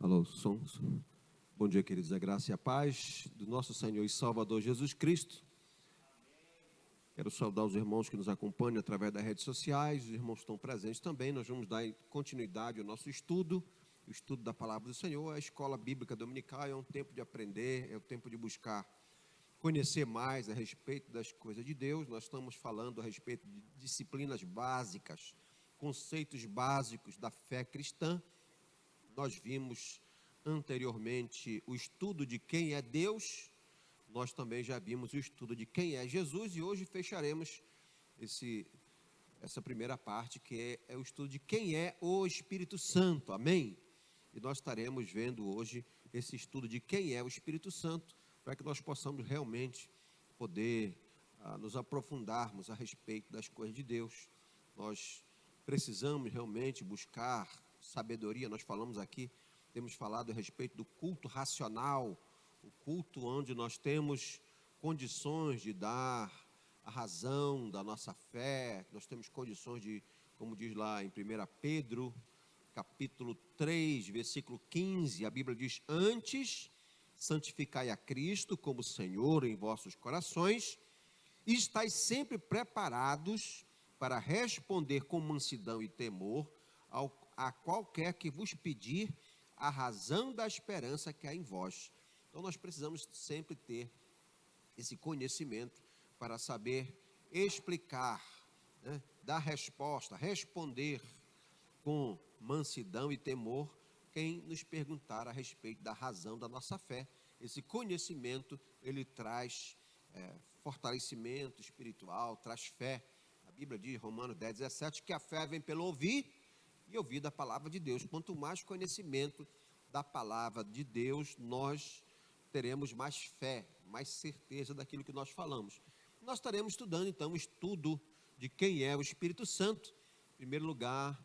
Alô, sons. Bom dia, queridos. A graça e a paz do nosso Senhor e Salvador Jesus Cristo. Quero saudar os irmãos que nos acompanham através das redes sociais, os irmãos que estão presentes também. Nós vamos dar continuidade ao nosso estudo, o estudo da Palavra do Senhor. A escola bíblica dominical é um tempo de aprender, é um tempo de buscar conhecer mais a respeito das coisas de Deus. Nós estamos falando a respeito de disciplinas básicas, conceitos básicos da fé cristã. Nós vimos anteriormente o estudo de quem é Deus, nós também já vimos o estudo de quem é Jesus, e hoje fecharemos essa primeira parte, que é o estudo de quem é o Espírito Santo, amém? E nós estaremos vendo hoje esse estudo de quem é o Espírito Santo, para que nós possamos realmente poder nos aprofundarmos a respeito das coisas de Deus. Nós precisamos realmente buscar sabedoria. Nós falamos aqui, temos falado a respeito do culto racional, o culto onde nós temos condições de dar a razão da nossa fé, nós temos condições de, como diz lá em 1 Pedro, capítulo 3, versículo 15, a Bíblia diz: antes, santificai a Cristo como Senhor em vossos corações, e estais sempre preparados para responder com mansidão e temor a qualquer que vos pedir a razão da esperança que há em vós. Então nós precisamos sempre ter esse conhecimento para saber explicar, né, dar resposta, responder com mansidão e temor quem nos perguntar a respeito da razão da nossa fé. Esse conhecimento, ele traz fortalecimento espiritual, traz fé. A Bíblia diz, Romanos 10, 17, que a fé vem pelo ouvir e ouvir da palavra de Deus. Quanto mais conhecimento da palavra de Deus, nós teremos mais fé, mais certeza daquilo que nós falamos. Nós estaremos estudando, então, o estudo de quem é o Espírito Santo. Em primeiro lugar,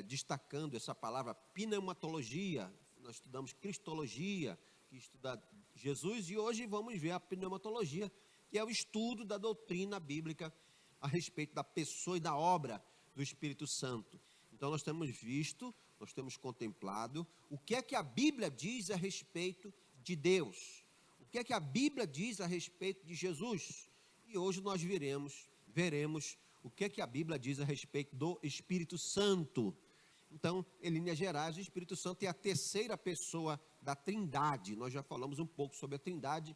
destacando essa palavra pneumatologia. Nós estudamos cristologia, que estuda Jesus, e hoje vamos ver a pneumatologia, que é o estudo da doutrina bíblica a respeito da pessoa e da obra do Espírito Santo. Então nós temos visto, nós temos contemplado o que é que a Bíblia diz a respeito de Deus, o que é que a Bíblia diz a respeito de Jesus, e hoje nós veremos o que é que a Bíblia diz a respeito do Espírito Santo. Então, em linhas gerais, o Espírito Santo é a terceira pessoa da Trindade. Nós já falamos um pouco sobre a Trindade.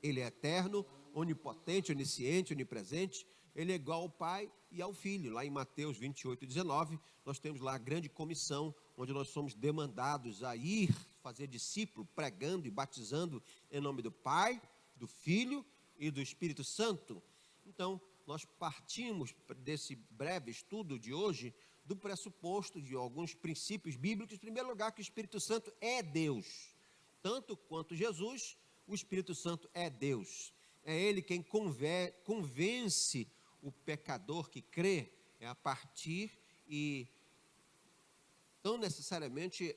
Ele é eterno, onipotente, onisciente, onipresente. Ele é igual ao Pai e ao Filho. Lá em Mateus 28, 19, nós temos lá a grande comissão, onde nós somos demandados a ir fazer discípulo, pregando e batizando em nome do Pai, do Filho e do Espírito Santo. Então, nós partimos desse breve estudo de hoje do pressuposto de alguns princípios bíblicos. Em primeiro lugar, que o Espírito Santo é Deus. Tanto quanto Jesus, o Espírito Santo é Deus. É Ele quem convence o pecador que crê, a partir e não necessariamente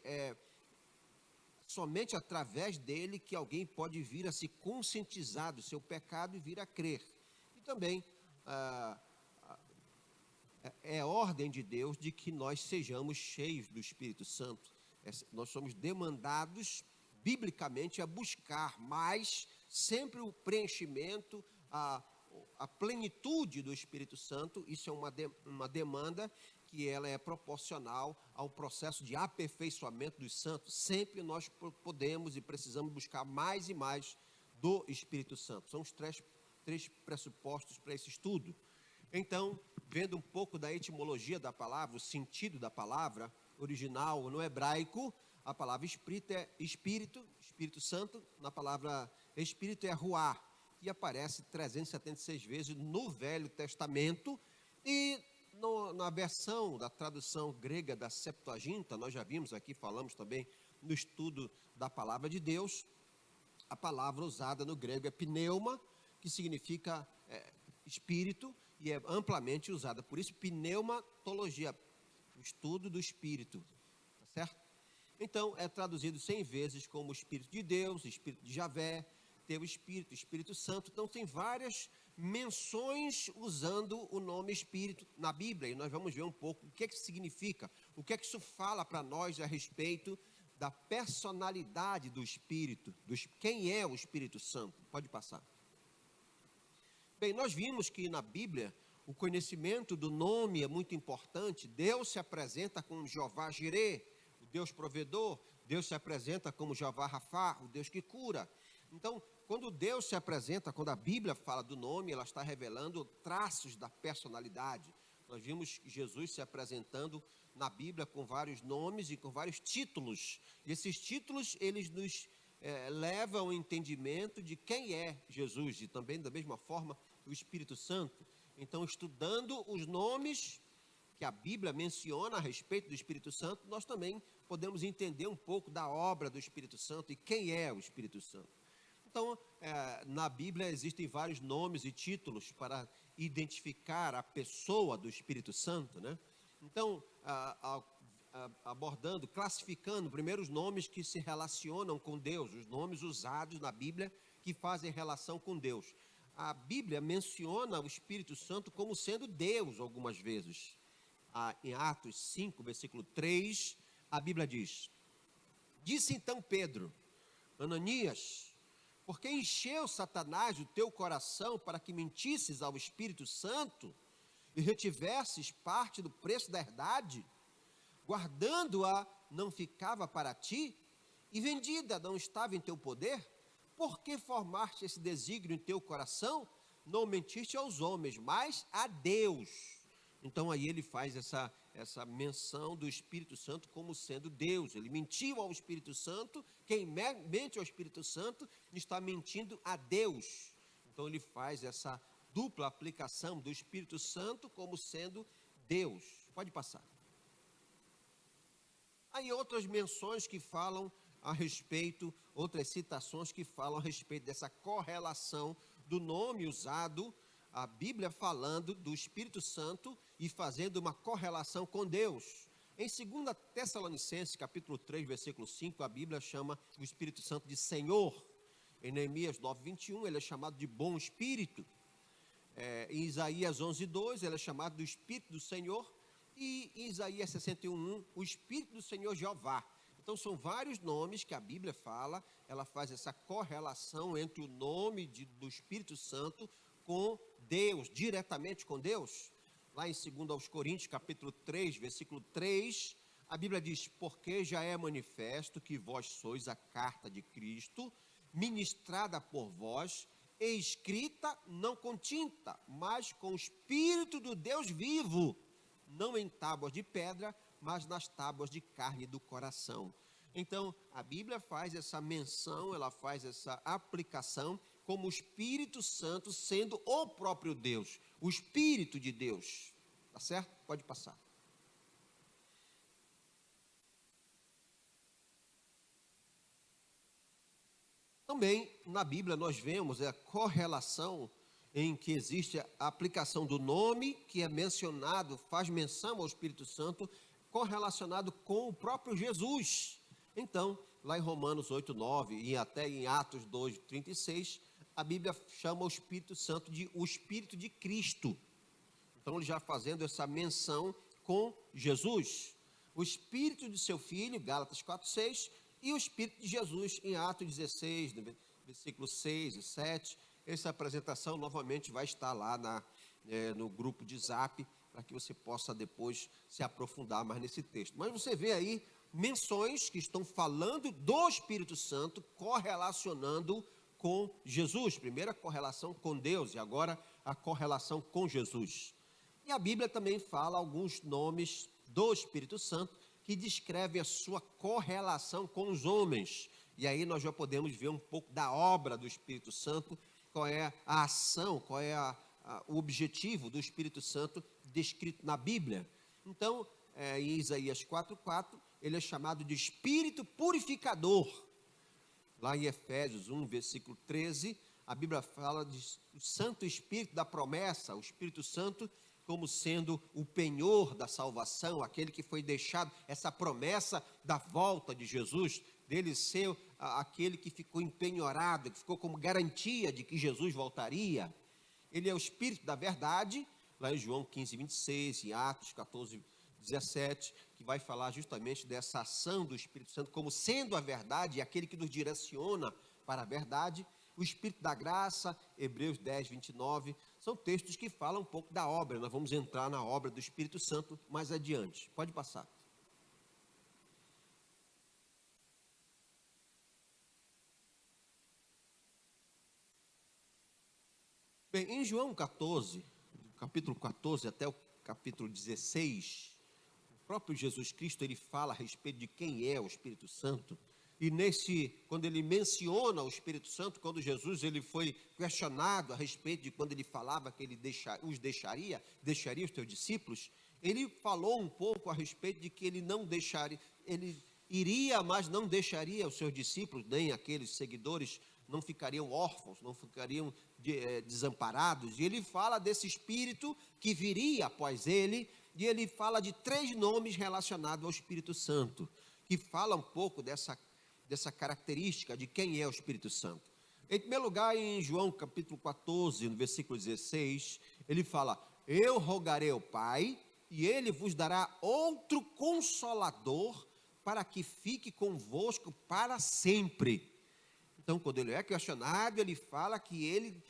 somente através dele que alguém pode vir a se conscientizar do seu pecado e vir a crer. E também é ordem de Deus de que nós sejamos cheios do Espírito Santo. Nós somos demandados biblicamente a buscar mais, sempre o preenchimento, a plenitude do Espírito Santo. Isso é uma demanda que ela é proporcional ao processo de aperfeiçoamento dos santos. Sempre nós podemos e precisamos buscar mais e mais do Espírito Santo. São os três pressupostos para esse estudo. Então, vendo um pouco da etimologia da palavra, o sentido da palavra original no hebraico, a palavra espírito é Espírito Santo. Na palavra espírito é ruá, que aparece 376 vezes no Velho Testamento. E na versão da tradução grega da Septuaginta, nós já vimos aqui, falamos também no estudo da palavra de Deus, a palavra usada no grego é pneuma, que significa espírito, e é amplamente usada. Por isso, pneumatologia, o estudo do espírito, tá certo? Então, é traduzido 100 vezes como Espírito de Deus, Espírito de Javé, teu Espírito Santo. Então, tem várias menções usando o nome Espírito na Bíblia, e nós vamos ver um pouco o que é que significa, o que é que isso fala para nós a respeito da personalidade do Espírito, quem é o Espírito Santo. Pode passar. Bem, nós vimos que na Bíblia o conhecimento do nome é muito importante. Deus se apresenta como Jeová Jirê, o Deus provedor. Deus se apresenta como Jeová Rafá, o Deus que cura. Então, quando Deus se apresenta, quando a Bíblia fala do nome, ela está revelando traços da personalidade. Nós vimos Jesus se apresentando na Bíblia com vários nomes e com vários títulos. E esses títulos, eles nos levam ao entendimento de quem é Jesus. E também, da mesma forma, o Espírito Santo. Então, estudando os nomes que a Bíblia menciona a respeito do Espírito Santo, nós também podemos entender um pouco da obra do Espírito Santo e quem é o Espírito Santo. Então, na Bíblia existem vários nomes e títulos para identificar a pessoa do Espírito Santo, né? Então, abordando, classificando primeiro os nomes que se relacionam com Deus, os nomes usados na Bíblia que fazem relação com Deus. A Bíblia menciona o Espírito Santo como sendo Deus algumas vezes. Em Atos 5, versículo 3, a Bíblia diz: disse então Pedro, Ananias, por que encheu Satanás o teu coração para que mentisses ao Espírito Santo e retivesses parte do preço da herdade? Guardando-a não ficava para ti, e vendida não estava em teu poder? Por que formaste esse desígnio em teu coração? Não mentiste aos homens, mas a Deus. Então aí ele faz essa menção do Espírito Santo como sendo Deus. Ele mentiu ao Espírito Santo. Quem mente ao Espírito Santo está mentindo a Deus. Então ele faz essa dupla aplicação do Espírito Santo como sendo Deus. Pode passar. Aí outras menções que falam a respeito, outras citações que falam a respeito dessa correlação do nome usado, a Bíblia falando do Espírito Santo e fazendo uma correlação com Deus. Em 2 Tessalonicenses, capítulo 3, versículo 5, a Bíblia chama o Espírito Santo de Senhor. Em Neemias 9, 21, ele é chamado de bom Espírito. Em Isaías 11, 2, ele é chamado do Espírito do Senhor. E em Isaías 61, 1, o Espírito do Senhor Jeová. Então são vários nomes que a Bíblia fala, ela faz essa correlação entre o nome do Espírito Santo com Deus, diretamente com Deus. Lá em 2 Coríntios, capítulo 3, versículo 3, a Bíblia diz: porque já é manifesto que vós sois a carta de Cristo, ministrada por vós, escrita não com tinta, mas com o Espírito do Deus vivo, não em tábuas de pedra, mas nas tábuas de carne do coração. Então, a Bíblia faz essa menção, ela faz essa aplicação como o Espírito Santo sendo o próprio Deus, o Espírito de Deus. Tá certo? Pode passar. Também, na Bíblia, nós vemos a correlação em que existe a aplicação do nome, que é mencionado, faz menção ao Espírito Santo, correlacionado com o próprio Jesus. Então, lá em Romanos 8, 9 e até em Atos 2, 36, a Bíblia chama o Espírito Santo de o Espírito de Cristo. Então, ele já fazendo essa menção com Jesus. O Espírito de seu Filho, Gálatas 4, 6, e o Espírito de Jesus em Atos 16, versículos 6 e 7. Essa apresentação novamente vai estar lá no grupo de Zap, para que você possa depois se aprofundar mais nesse texto. Mas você vê aí menções que estão falando do Espírito Santo, correlacionando com Jesus. Primeiro a correlação com Deus e agora a correlação com Jesus. E a Bíblia também fala alguns nomes do Espírito Santo que descrevem a sua correlação com os homens. E aí nós já podemos ver um pouco da obra do Espírito Santo, qual é a ação, qual é o objetivo do Espírito Santo descrito na Bíblia. Então, em Isaías 4:4, ele é chamado de Espírito Purificador. Lá em Efésios 1, versículo 13, a Bíblia fala do Santo Espírito da promessa, o Espírito Santo como sendo o penhor da salvação, aquele que foi deixado, essa promessa da volta de Jesus, dele ser aquele que ficou empenhorado, que ficou como garantia de que Jesus voltaria. Ele é o Espírito da verdade, lá em João 15, 26, em Atos 14, 17, que que vai falar justamente dessa ação do Espírito Santo como sendo a verdade, aquele que nos direciona para a verdade. O Espírito da Graça, Hebreus 10, 29, são textos que falam um pouco da obra. Nós vamos entrar na obra do Espírito Santo mais adiante. Pode passar. Bem, em João 14, capítulo 14 até o capítulo 16, o próprio Jesus Cristo, ele fala a respeito de quem é o Espírito Santo. E quando ele menciona o Espírito Santo, quando Jesus ele foi questionado a respeito de quando ele falava que ele deixaria os seus discípulos, ele falou um pouco a respeito de que ele não deixaria, ele iria, mas não deixaria os seus discípulos, nem aqueles seguidores, não ficariam órfãos, não ficariam desamparados. E ele fala desse Espírito que viria após ele, e ele fala de 3 nomes relacionados ao Espírito Santo, que fala um pouco dessa característica de quem é o Espírito Santo. Em primeiro lugar, em João capítulo 14, no versículo 16, ele fala: eu rogarei ao Pai, e ele vos dará outro Consolador, para que fique convosco para sempre. Então, quando ele é questionado, ele fala que ele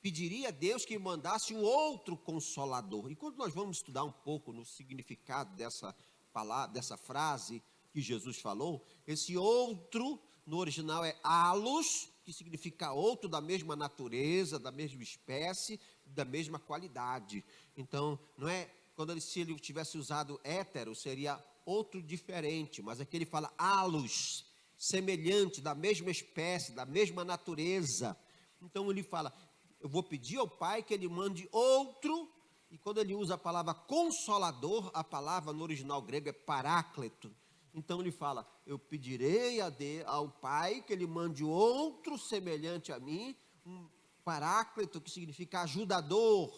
pediria a Deus que mandasse um outro Consolador. E quando nós vamos estudar um pouco no significado dessa palavra, dessa frase que Jesus falou, esse outro, no original é allos, que significa outro da mesma natureza, da mesma espécie, da mesma qualidade. Então, não é, se ele tivesse usado hétero, seria outro diferente, mas aqui ele fala allos, semelhante, da mesma espécie, da mesma natureza. Então ele fala: eu vou pedir ao Pai que ele mande outro. E quando ele usa a palavra consolador, a palavra no original grego é paráclito. Então ele fala: eu pedirei ao Pai que ele mande outro semelhante a mim, um paráclito, que significa ajudador,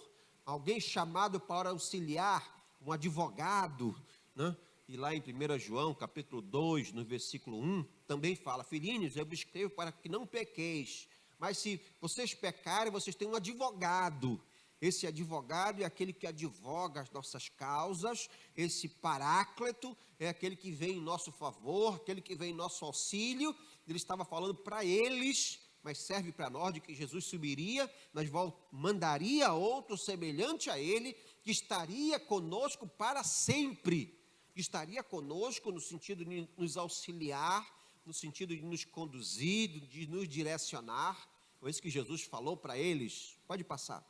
alguém chamado para auxiliar, um advogado, né? E lá em 1 João, capítulo 2, no versículo 1, também fala: filhinhos, eu vos escrevo para que não pequeis, mas se vocês pecarem, vocês têm um advogado. Esse advogado é aquele que advoga as nossas causas. Esse paráclito é aquele que vem em nosso favor, aquele que vem em nosso auxílio. Ele estava falando para eles, mas serve para nós, de que Jesus subiria, mas mandaria outro semelhante a ele, que estaria conosco para sempre. Estaria conosco no sentido de nos auxiliar, no sentido de nos conduzir, de nos direcionar. Foi isso que Jesus falou para eles. Pode passar.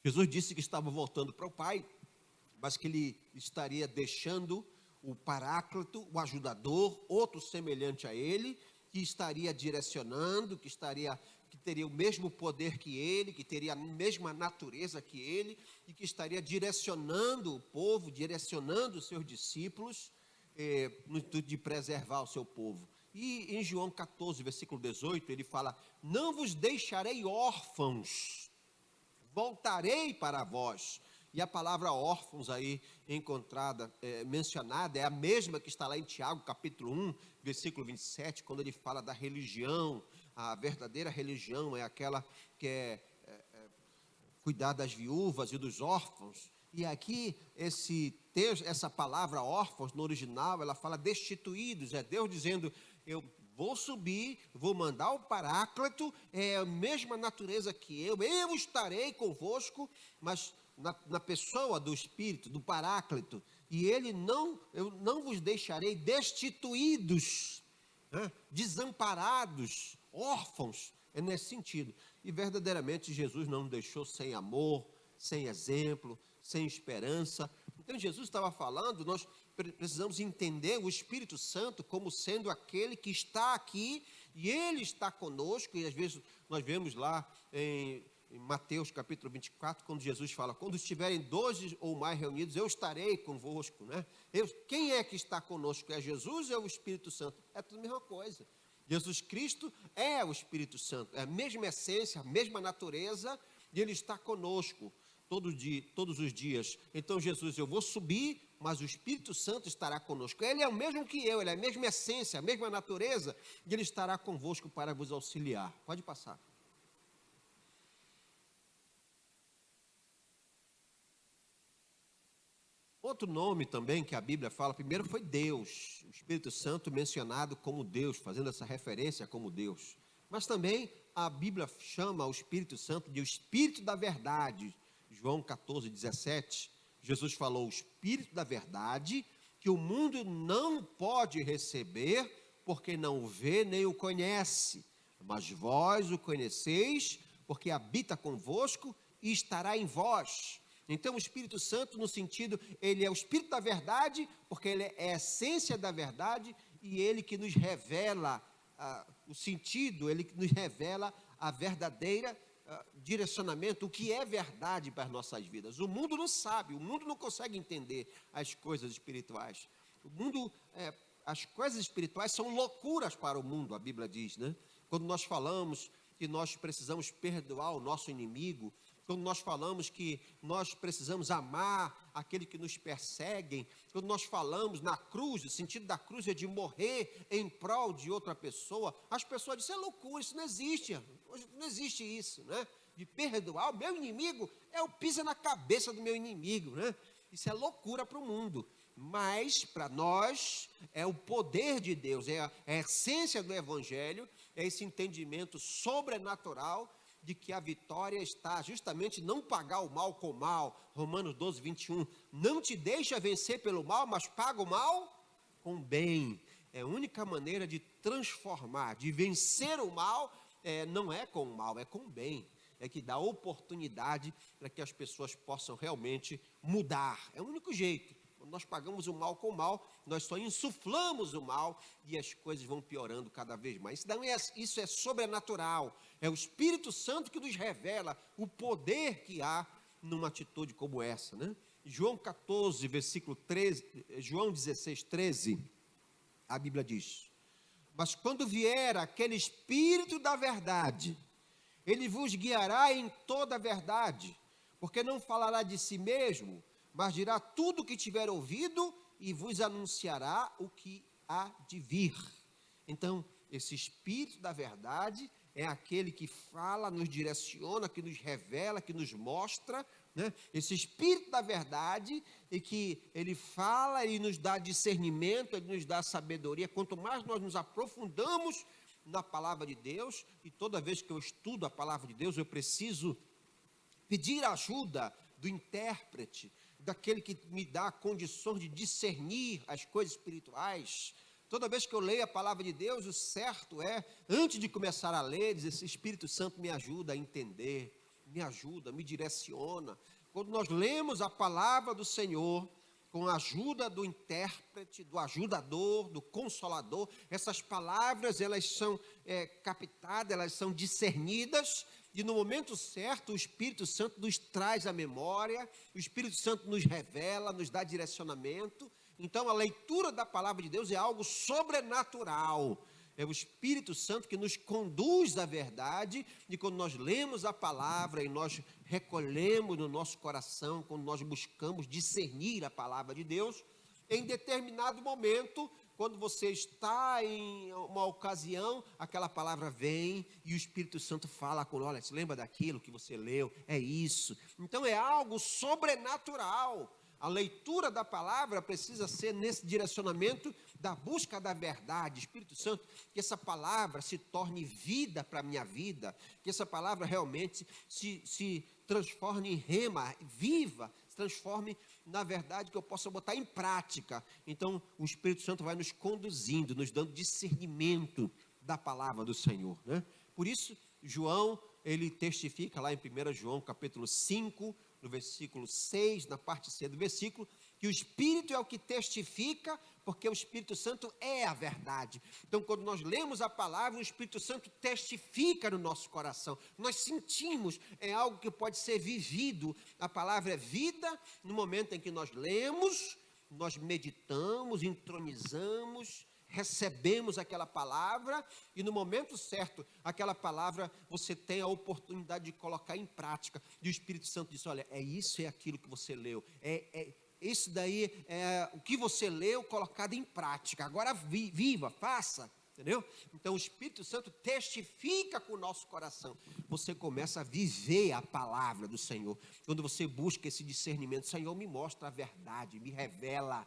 Jesus disse que estava voltando para o Pai, mas que ele estaria deixando o paráclito, o ajudador, outro semelhante a ele, que estaria direcionando, que teria o mesmo poder que ele, que teria a mesma natureza que ele, e que estaria direcionando o povo, direcionando os seus discípulos, no intuito de preservar o seu povo. E em João 14, versículo 18, ele fala: não vos deixarei órfãos, voltarei para vós. E a palavra órfãos aí encontrada, mencionada, é a mesma que está lá em Tiago, capítulo 1, versículo 27, quando ele fala da religião. A verdadeira religião é aquela que cuidar das viúvas e dos órfãos. E aqui, essa palavra órfãos, no original, ela fala destituídos. É Deus dizendo: eu vou subir, vou mandar o paráclito, é a mesma natureza que eu estarei convosco, mas na pessoa do Espírito, do paráclito, e eu não vos deixarei destituídos, né? Desamparados, órfãos. É nesse sentido. E verdadeiramente Jesus não nos deixou sem amor, sem exemplo, sem esperança. Então Jesus estava falando, nós precisamos entender o Espírito Santo como sendo aquele que está aqui, e ele está conosco. E às vezes nós vemos lá em Mateus capítulo 24, quando Jesus fala: quando estiverem 12 ou mais reunidos, eu estarei convosco, né? Quem é que está conosco? É Jesus ou é o Espírito Santo? É tudo a mesma coisa. Jesus Cristo é o Espírito Santo, é a mesma essência, a mesma natureza, e ele está conosco todos os dias. Então Jesus: eu vou subir, mas o Espírito Santo estará conosco. Ele é o mesmo que eu, ele é a mesma essência, a mesma natureza, e ele estará convosco para vos auxiliar. Pode passar. Outro nome também que a Bíblia fala, primeiro foi Deus, o Espírito Santo mencionado como Deus, fazendo essa referência como Deus. Mas também a Bíblia chama o Espírito Santo de o Espírito da Verdade. João 14, 17, Jesus falou, o Espírito da Verdade, que o mundo não pode receber, porque não o vê nem o conhece. Mas vós o conheceis, porque habita convosco e estará em vós. Então o Espírito Santo no sentido, ele é o Espírito da verdade, porque ele é a essência da verdade, e ele que nos revela o sentido, ele que nos revela a verdadeira direcionamento, o que é verdade para as nossas vidas. O mundo não sabe, o mundo não consegue entender as coisas espirituais. O mundo, as coisas espirituais são loucuras para o mundo, a Bíblia diz, né? Quando nós falamos que nós precisamos perdoar o nosso inimigo, quando nós falamos que nós precisamos amar aquele que nos perseguem, quando nós falamos na cruz, o sentido da cruz é de morrer em prol de outra pessoa, as pessoas dizem, isso é loucura, isso não existe, não existe isso, né? De perdoar o meu inimigo, eu piso na cabeça do meu inimigo, né? Isso é loucura para o mundo, mas para nós é o poder de Deus, é a essência do Evangelho, é esse entendimento sobrenatural de que a vitória está justamente não pagar o mal com o mal. Romanos 12, 21, não te deixa vencer pelo mal, mas paga o mal com o bem. É a única maneira de transformar, de vencer o mal, não é com o mal, é com o bem. É que dá oportunidade para que as pessoas possam realmente mudar. É o único jeito. Quando nós pagamos o mal com o mal, nós só insuflamos o mal e as coisas vão piorando cada vez mais. Isso é sobrenatural. É o Espírito Santo que nos revela o poder que há numa atitude como essa, né? João 14, versículo 13, João 16, 13, a Bíblia diz, mas quando vier aquele Espírito da verdade, ele vos guiará em toda a verdade, porque não falará de si mesmo, mas dirá tudo o que tiver ouvido e vos anunciará o que há de vir. Então, esse Espírito da verdade é aquele que fala, nos direciona, que nos revela, que nos mostra, né? Esse Espírito da verdade, e que ele fala e nos dá discernimento, ele nos dá sabedoria. Quanto mais nós nos aprofundamos na palavra de Deus, e toda vez que eu estudo a palavra de Deus, eu preciso pedir ajuda do intérprete, daquele que me dá condições de discernir as coisas espirituais. Toda vez que eu leio a palavra de Deus, o certo é, antes de começar a ler, dizer, esse Espírito Santo me ajuda a entender, me ajuda, me direciona. Quando nós lemos a palavra do Senhor, com a ajuda do intérprete, do ajudador, do consolador, essas palavras, elas são captadas, elas são discernidas, e no momento certo, o Espírito Santo nos traz a memória, o Espírito Santo nos revela, nos dá direcionamento. Então, a leitura da palavra de Deus é algo sobrenatural. É o Espírito Santo que nos conduz à verdade, e quando nós lemos a palavra e nós recolhemos no nosso coração, quando nós buscamos discernir a palavra de Deus, em determinado momento, quando você está em uma ocasião, aquela palavra vem e o Espírito Santo fala com, olha, se lembra daquilo que você leu? É isso. Então é algo sobrenatural. A leitura da palavra precisa ser nesse direcionamento da busca da verdade. Espírito Santo, que essa palavra se torne vida para a minha vida, que essa palavra realmente se transforme em rema, viva, se transforme na verdade que eu possa botar em prática. Então o Espírito Santo vai nos conduzindo, nos dando discernimento da palavra do Senhor, né? Por isso, João, ele testifica lá em 1 João capítulo 5, no versículo 6, na parte C do versículo, que o Espírito é o que testifica, porque o Espírito Santo é a verdade. Então, quando nós lemos a palavra, o Espírito Santo testifica no nosso coração. Nós sentimos, é algo que pode ser vivido. A palavra é vida, no momento em que nós lemos, nós meditamos, entronizamos, recebemos aquela palavra, e no momento certo, aquela palavra, você tem a oportunidade de colocar em prática, e o Espírito Santo diz, olha, é isso, é aquilo que você leu, isso daí é o que você leu colocado em prática. Agora viva, faça, entendeu? Então o Espírito Santo testifica com o nosso coração. Você começa a viver a palavra do Senhor. Quando você busca esse discernimento, Senhor, me mostra a verdade, me revela,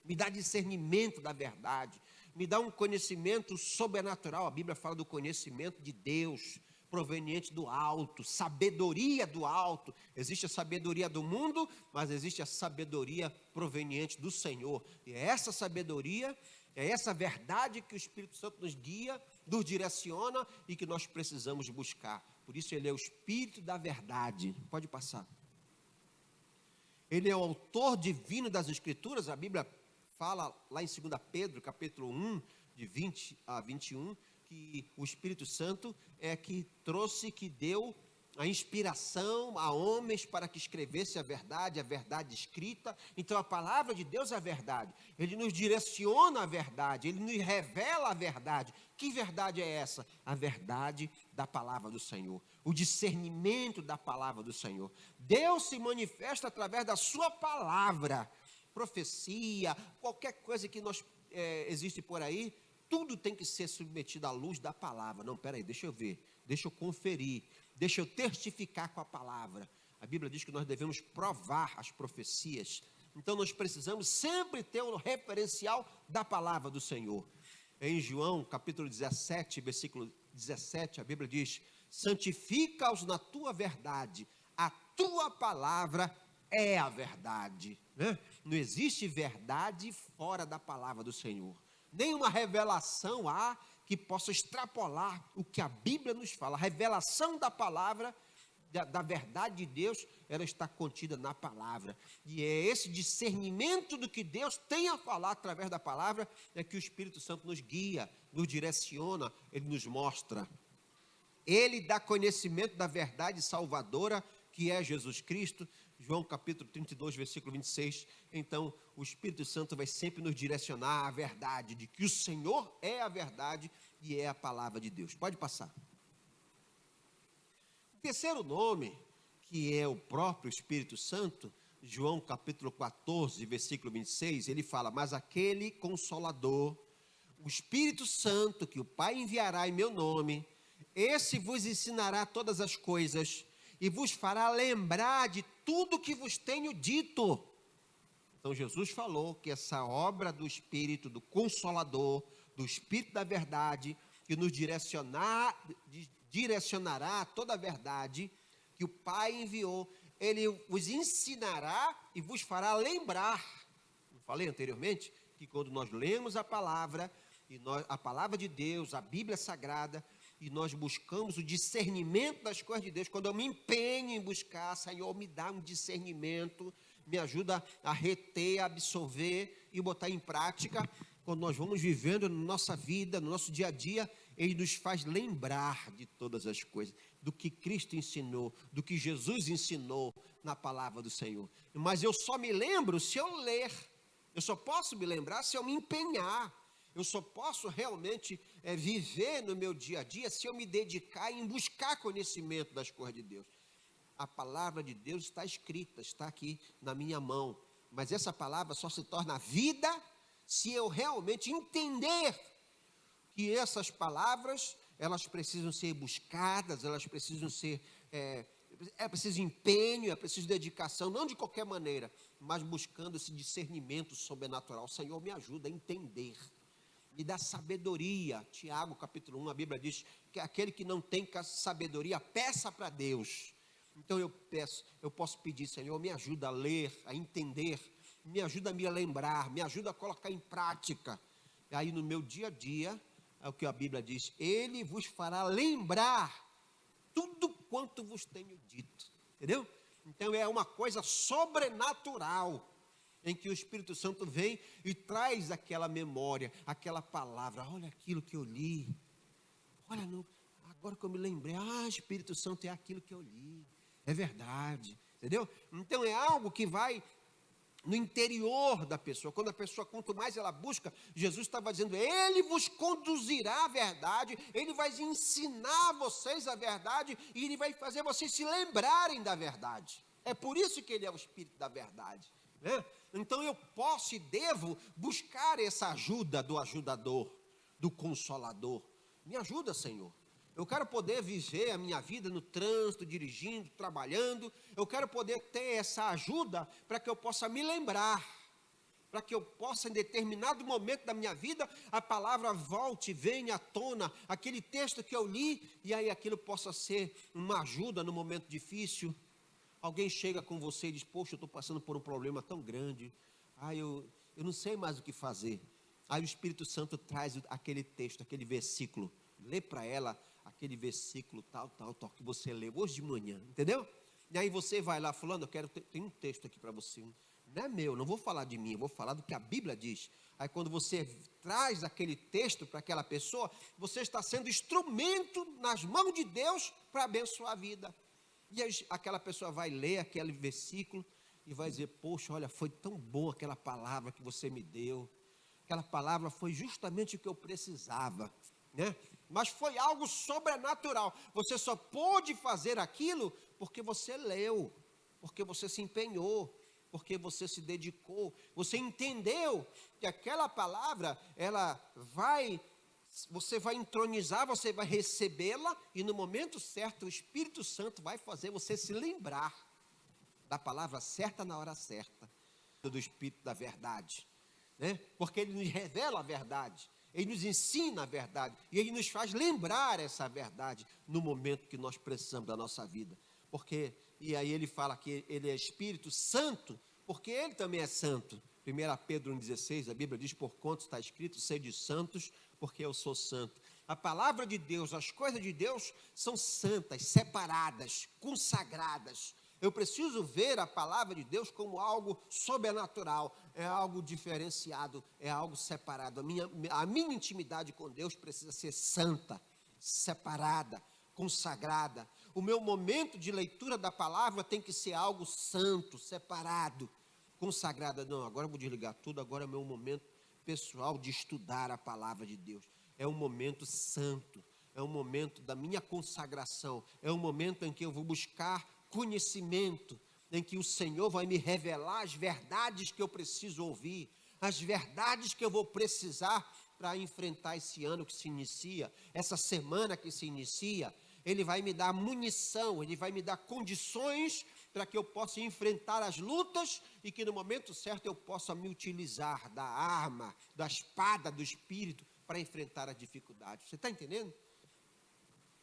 me dá discernimento da verdade, me dá um conhecimento sobrenatural. A Bíblia fala do conhecimento de Deus, proveniente do alto, sabedoria do alto. Existe a sabedoria do mundo, mas existe a sabedoria proveniente do Senhor. E é essa sabedoria, é essa verdade que o Espírito Santo nos guia, nos direciona e que nós precisamos buscar. Por isso ele é o Espírito da verdade. Pode passar. Ele é o autor divino das Escrituras. A Bíblia fala lá em 2 Pedro, capítulo 1, de 20 a 21, que o Espírito Santo é que trouxe, que deu a inspiração a homens para que escrevesse a verdade escrita. Então a palavra de Deus é a verdade. Ele nos direciona a verdade, ele nos revela a verdade. Que verdade é essa? A verdade da palavra do Senhor, o discernimento da palavra do Senhor. Deus se manifesta através da sua palavra. Profecia, qualquer coisa que existe por aí, tudo tem que ser submetido à luz da palavra. Não, peraí, deixa eu ver, deixa eu conferir, deixa eu testificar com a palavra. A Bíblia diz que nós devemos provar as profecias. Então nós precisamos sempre ter um referencial da palavra do Senhor. Em João capítulo 17, versículo 17, a Bíblia diz: santifica-os na tua verdade, a tua palavra é a verdade, né? Não existe verdade fora da palavra do Senhor. Nenhuma revelação há que possa extrapolar o que a Bíblia nos fala. A revelação da palavra, da verdade de Deus, ela está contida na palavra. E é esse discernimento do que Deus tem a falar através da palavra, é que o Espírito Santo nos guia, nos direciona, ele nos mostra. Ele dá conhecimento da verdade salvadora, que é Jesus Cristo. João capítulo 32, versículo 26, então o Espírito Santo vai sempre nos direcionar à verdade, de que o Senhor é a verdade e é a palavra de Deus. Pode passar. O terceiro nome, que é o próprio Espírito Santo, João capítulo 14, versículo 26, ele fala: mas aquele Consolador, o Espírito Santo, que o Pai enviará em meu nome, esse vos ensinará todas as coisas, e vos fará lembrar de tudo que vos tenho dito. Então Jesus falou que essa obra do Espírito, do Consolador, do Espírito da verdade, que nos direcionará a toda a verdade, que o Pai enviou, ele vos ensinará e vos fará lembrar. Eu falei anteriormente que quando nós lemos a palavra, a palavra de Deus, a Bíblia Sagrada, e nós buscamos o discernimento das coisas de Deus, quando eu me empenho em buscar, Senhor, me dá um discernimento, me ajuda a reter, a absorver e botar em prática. Quando nós vamos vivendo na nossa vida, no nosso dia a dia, ele nos faz lembrar de todas as coisas, do que Cristo ensinou, do que Jesus ensinou na palavra do Senhor. Mas eu só me lembro se eu ler, eu só posso me lembrar se eu me empenhar. Eu só posso realmente viver no meu dia a dia se eu me dedicar em buscar conhecimento das coisas de Deus. A palavra de Deus está escrita, está aqui na minha mão. Mas essa palavra só se torna vida se eu realmente entender que essas palavras, elas precisam ser buscadas, elas precisam ser... É preciso empenho, é preciso dedicação, não de qualquer maneira, mas buscando esse discernimento sobrenatural. Senhor, me ajuda a entender. Me dá sabedoria. Tiago capítulo 1, a Bíblia diz que aquele que não tem sabedoria, peça para Deus. Então eu posso pedir: Senhor, me ajuda a ler, a entender, me ajuda a me lembrar, me ajuda a colocar em prática. E aí no meu dia a dia, é o que a Bíblia diz: ele vos fará lembrar tudo quanto vos tenho dito. Entendeu? Então é uma coisa sobrenatural, em que o Espírito Santo vem e traz aquela memória, aquela palavra. Olha aquilo que eu li, olha, agora que eu me lembrei, Espírito Santo, é aquilo que eu li, é verdade, entendeu? Então é algo que vai no interior da pessoa. Quando a pessoa, quanto mais ela busca, Jesus estava dizendo: ele vos conduzirá à verdade, ele vai ensinar vocês a verdade, e ele vai fazer vocês se lembrarem da verdade. É por isso que ele é o Espírito da verdade, né? Então eu posso e devo buscar essa ajuda do ajudador, do consolador. Me ajuda, Senhor. Eu quero poder viver a minha vida no trânsito, dirigindo, trabalhando. Eu quero poder ter essa ajuda para que eu possa me lembrar, para que eu possa, em determinado momento da minha vida, a palavra volte, venha à tona, aquele texto que eu li, e aí aquilo possa ser uma ajuda no momento difícil. Alguém chega com você e diz: poxa, eu estou passando por um problema tão grande, eu não sei mais o que fazer. Aí o Espírito Santo traz aquele texto, aquele versículo, lê para ela aquele versículo tal, que você leu hoje de manhã, entendeu? E aí você vai lá, fulano, tem um texto aqui para você, não é meu, não vou falar de mim, eu vou falar do que a Bíblia diz. Aí quando você traz aquele texto para aquela pessoa, você está sendo instrumento nas mãos de Deus para abençoar a vida. E aí aquela pessoa vai ler aquele versículo e vai dizer: poxa, olha, foi tão boa aquela palavra que você me deu, aquela palavra foi justamente o que eu precisava, né? Mas foi algo sobrenatural. Você só pôde fazer aquilo porque você leu, porque você se empenhou, porque você se dedicou, você entendeu que aquela palavra, você vai entronizar, você vai recebê-la, e no momento certo o Espírito Santo vai fazer você se lembrar da palavra certa na hora certa, do Espírito da verdade, né? Porque ele nos revela a verdade, ele nos ensina a verdade, e ele nos faz lembrar essa verdade no momento que nós precisamos da nossa vida. E aí ele fala que ele é Espírito Santo, porque ele também é santo. 1 Pedro 1,16, a Bíblia diz: por quanto está escrito, sede santos, porque eu sou santo. A palavra de Deus, as coisas de Deus são santas, separadas, consagradas. Eu preciso ver a palavra de Deus como algo sobrenatural, é algo diferenciado, é algo separado. A minha intimidade com Deus precisa ser santa, separada, consagrada. O meu momento de leitura da palavra tem que ser algo santo, separado, consagrado. Não, agora eu vou desligar tudo, agora é meu momento pessoal de estudar a palavra de Deus. É um momento santo, é um momento da minha consagração, é um momento em que eu vou buscar conhecimento, em que o Senhor vai me revelar as verdades que eu preciso ouvir, as verdades que eu vou precisar para enfrentar esse ano que se inicia, essa semana que se inicia. Ele vai me dar munição, ele vai me dar condições para que eu possa enfrentar as lutas e que no momento certo eu possa me utilizar da arma, da espada do Espírito para enfrentar as dificuldades. Você está entendendo?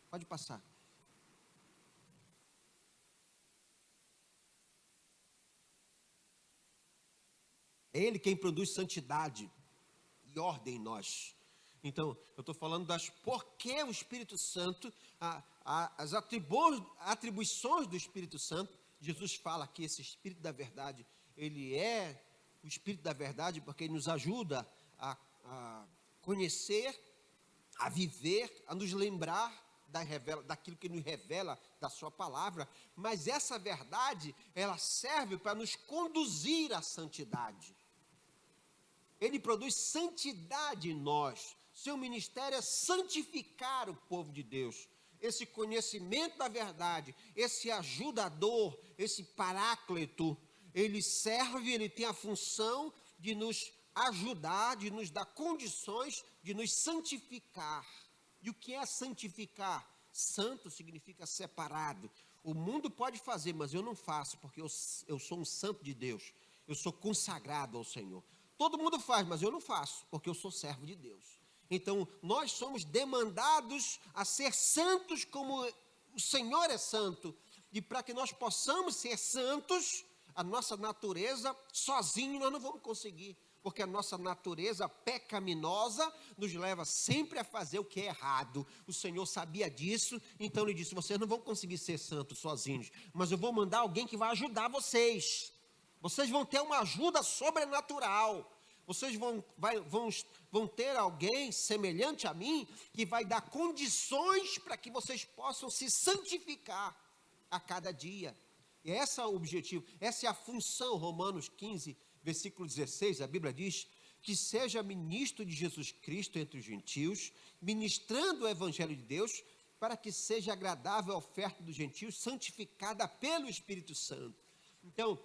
Pode passar. É Ele quem produz santidade e ordem em nós. Então, eu estou falando porque o Espírito Santo, as atribuições do Espírito Santo. Jesus fala que esse Espírito da verdade, ele é o Espírito da verdade porque ele nos ajuda a conhecer, a viver, a nos lembrar daquilo que nos revela da sua palavra. Mas essa verdade, ela serve para nos conduzir à santidade. Ele produz santidade em nós. Seu ministério é santificar o povo de Deus. Esse conhecimento da verdade, esse ajudador, esse paráclito, ele serve, ele tem a função de nos ajudar, de nos dar condições de nos santificar. E o que é santificar? Santo significa separado. O mundo pode fazer, mas eu não faço, porque eu sou um santo de Deus. Eu sou consagrado ao Senhor. Todo mundo faz, mas eu não faço, porque eu sou servo de Deus. Então, nós somos demandados a ser santos como o Senhor é santo. E para que nós possamos ser santos, a nossa natureza, sozinho nós não vamos conseguir. Porque a nossa natureza pecaminosa nos leva sempre a fazer o que é errado. O Senhor sabia disso, então Ele disse: vocês não vão conseguir ser santos sozinhos, mas eu vou mandar alguém que vai ajudar vocês. Vocês vão ter uma ajuda sobrenatural. Vocês vão ter alguém semelhante a mim, que vai dar condições para que vocês possam se santificar a cada dia. E esse é o objetivo, essa é a função. Romanos 15, versículo 16, a Bíblia diz: que seja ministro de Jesus Cristo entre os gentios, ministrando o Evangelho de Deus, para que seja agradável a oferta dos gentios, santificada pelo Espírito Santo. Então,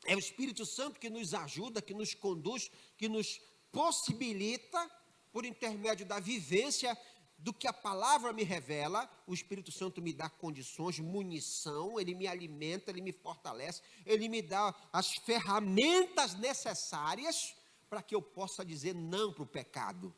É o Espírito Santo que nos ajuda, que nos conduz, que nos possibilita, por intermédio da vivência do que a palavra me revela. O Espírito Santo me dá condições, munição, ele me alimenta, ele me fortalece, ele me dá as ferramentas necessárias para que eu possa dizer não para o pecado,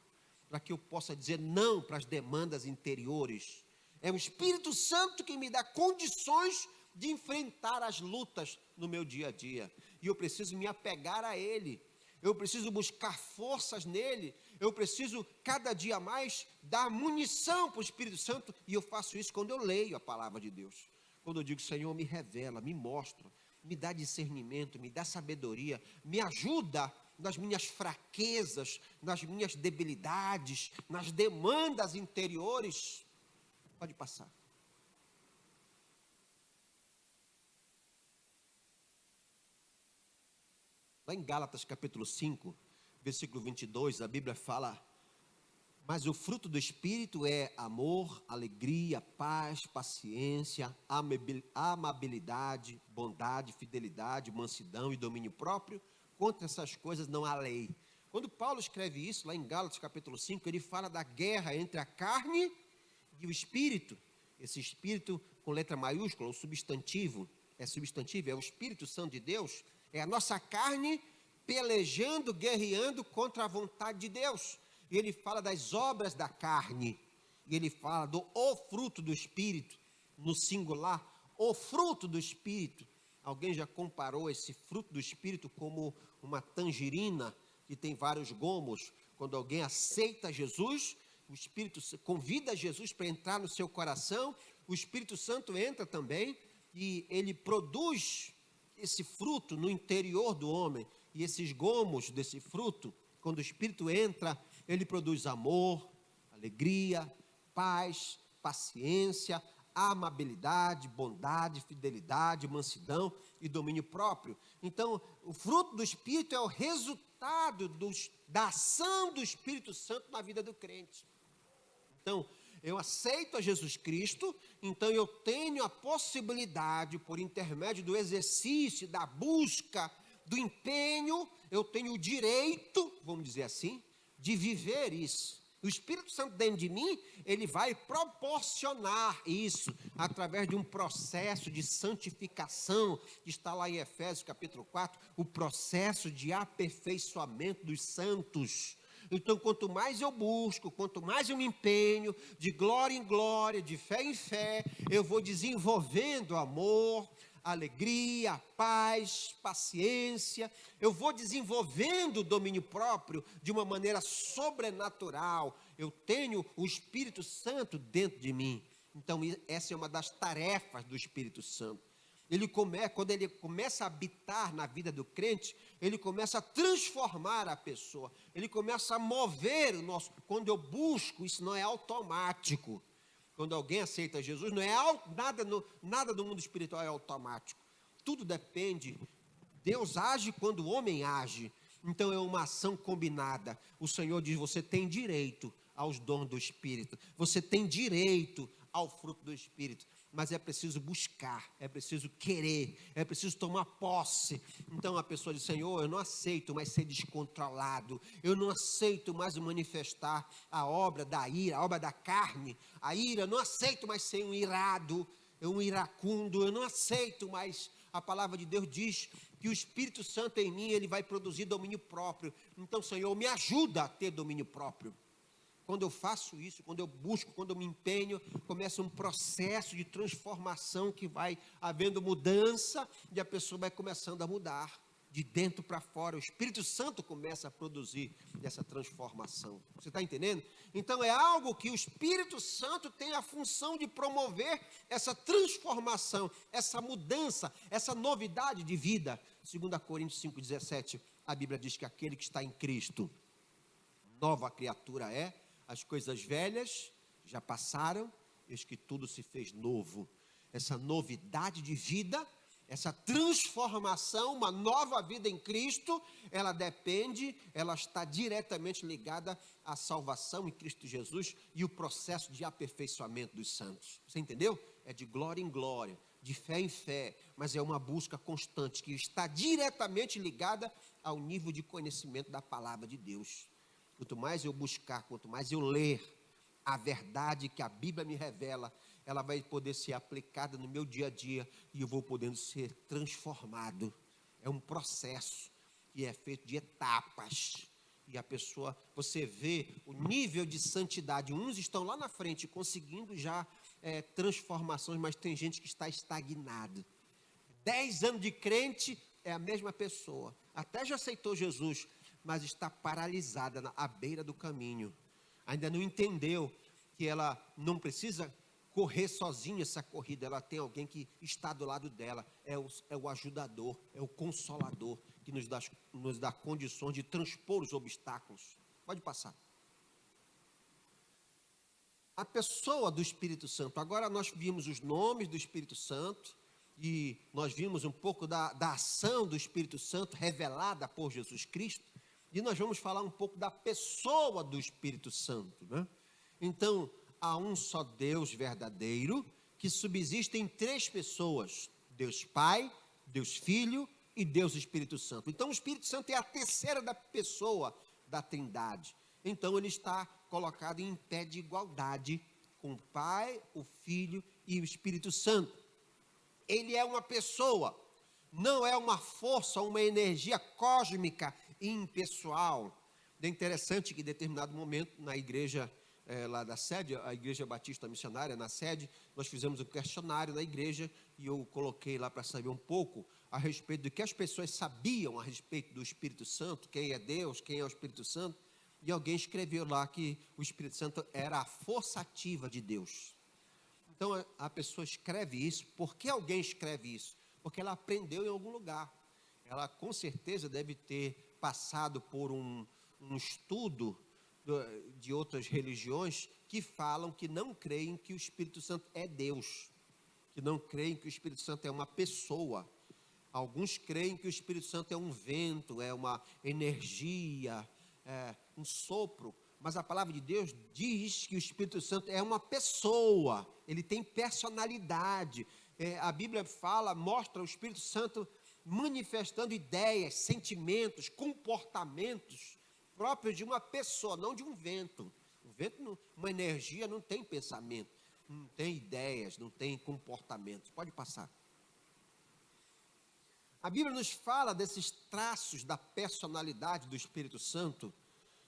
para que eu possa dizer não para as demandas interiores. É o Espírito Santo que me dá condições de enfrentar as lutas no meu dia a dia. E eu preciso me apegar a Ele. Eu preciso buscar forças nele. Eu preciso cada dia mais dar munição para o Espírito Santo. E eu faço isso quando eu leio a palavra de Deus. Quando eu digo, Senhor, me revela, me mostra, me dá discernimento, me dá sabedoria, me ajuda nas minhas fraquezas, nas minhas debilidades, nas demandas interiores. Pode passar. Lá em Gálatas capítulo 5, versículo 22, a Bíblia fala: mas o fruto do Espírito é amor, alegria, paz, paciência, amabilidade, bondade, fidelidade, mansidão e domínio próprio. Contra essas coisas não há lei. Quando Paulo escreve isso, lá em Gálatas capítulo 5, ele fala da guerra entre a carne e o Espírito. Esse Espírito com letra maiúscula, o substantivo, é o Espírito Santo de Deus. É a nossa carne pelejando, guerreando contra a vontade de Deus. E ele fala das obras da carne. E ele fala do o fruto do Espírito, no singular, o fruto do Espírito. Alguém já comparou esse fruto do Espírito como uma tangerina que tem vários gomos? Quando alguém aceita Jesus, o Espírito convida Jesus para entrar no seu coração, o Espírito Santo entra também e ele produz esse fruto no interior do homem. E esses gomos desse fruto, quando o Espírito entra, ele produz amor, alegria, paz, paciência, amabilidade, bondade, fidelidade, mansidão e domínio próprio. Então, o fruto do Espírito é o resultado da ação do Espírito Santo na vida do crente. Então, eu aceito a Jesus Cristo, então eu tenho a possibilidade, por intermédio do exercício, da busca, do empenho, eu tenho o direito, vamos dizer assim, de viver isso. O Espírito Santo dentro de mim, ele vai proporcionar isso através de um processo de santificação, que está lá em Efésios capítulo 4, o processo de aperfeiçoamento dos santos. Então, quanto mais eu busco, quanto mais eu me empenho, de glória em glória, de fé em fé, eu vou desenvolvendo amor, alegria, paz, paciência, eu vou desenvolvendo o domínio próprio de uma maneira sobrenatural. Eu tenho o Espírito Santo dentro de mim. Então, essa é uma das tarefas do Espírito Santo. Quando ele começa a habitar na vida do crente, ele começa a transformar a pessoa, ele começa a mover o nosso. Quando eu busco, isso não é automático. Quando alguém aceita Jesus, não é nada no mundo espiritual é automático. Tudo depende. Deus age quando o homem age. Então é uma ação combinada. O Senhor diz: você tem direito aos dons do Espírito. Você tem direito ao fruto do Espírito. Mas é preciso buscar, é preciso querer, é preciso tomar posse. Então a pessoa diz: Senhor, eu não aceito mais ser descontrolado, eu não aceito mais manifestar a obra da ira, a obra da carne, a ira, eu não aceito mais ser um irado, um iracundo, eu não aceito mais. A palavra de Deus diz que o Espírito Santo em mim, ele vai produzir domínio próprio. Então, Senhor, me ajuda a ter domínio próprio. Quando eu faço isso, quando eu busco, quando eu me empenho, começa um processo de transformação que vai havendo mudança e a pessoa vai começando a mudar de dentro para fora. O Espírito Santo começa a produzir essa transformação. Você está entendendo? Então é algo que o Espírito Santo tem a função de promover essa transformação, essa mudança, essa novidade de vida. 2 Coríntios 5,17, a Bíblia diz que aquele que está em Cristo, nova criatura é. As coisas velhas já passaram, eis que tudo se fez novo. Essa novidade de vida, essa transformação, uma nova vida em Cristo, ela está diretamente ligada à salvação em Cristo Jesus e o processo de aperfeiçoamento dos santos. Você entendeu? É de glória em glória, de fé em fé, mas é uma busca constante, que está diretamente ligada ao nível de conhecimento da palavra de Deus. Quanto mais eu buscar, quanto mais eu ler a verdade que a Bíblia me revela, ela vai poder ser aplicada no meu dia a dia, e eu vou podendo ser transformado. É um processo que é feito de etapas, e a pessoa, você vê o nível de santidade, uns estão lá na frente conseguindo já transformações, mas tem gente que está estagnado. 10 anos de crente, é a mesma pessoa, até já aceitou Jesus, mas está paralisada à beira do caminho, ainda não entendeu que ela não precisa correr sozinha essa corrida, ela tem alguém que está do lado dela, é o ajudador, é o consolador, que nos dá condições de transpor os obstáculos. Pode passar. A pessoa do Espírito Santo, agora nós vimos os nomes do Espírito Santo, e nós vimos um pouco da ação do Espírito Santo revelada por Jesus Cristo, e nós vamos falar um pouco da pessoa do Espírito Santo, né? Então, há um só Deus verdadeiro, que subsiste em 3 pessoas: Deus Pai, Deus Filho e Deus Espírito Santo. Então, o Espírito Santo é a terceira da pessoa da Trindade. Então, ele está colocado em pé de igualdade com o Pai, o Filho e o Espírito Santo. Ele é uma pessoa, não é uma força, uma energia cósmica e impessoal. É interessante que em determinado momento, na igreja lá da sede, a Igreja Batista Missionária, na sede, nós fizemos um questionário na igreja, e eu coloquei lá para saber um pouco a respeito do que as pessoas sabiam a respeito do Espírito Santo, quem é Deus, quem é o Espírito Santo, e alguém escreveu lá que o Espírito Santo era a força ativa de Deus. Então a pessoa escreve isso. Por que alguém escreve isso? Porque ela aprendeu em algum lugar, ela com certeza deve ter passado por um estudo de outras religiões que falam que não creem que o Espírito Santo é Deus, que não creem que o Espírito Santo é uma pessoa. Alguns creem que o Espírito Santo é um vento, é uma energia, um sopro, mas a palavra de Deus diz que o Espírito Santo é uma pessoa, ele tem personalidade. A Bíblia mostra o Espírito Santo manifestando ideias, sentimentos, comportamentos próprios de uma pessoa, não de um vento. O vento, uma energia, não tem pensamento, não tem ideias, não tem comportamentos. Pode passar. A Bíblia nos fala desses traços da personalidade do Espírito Santo,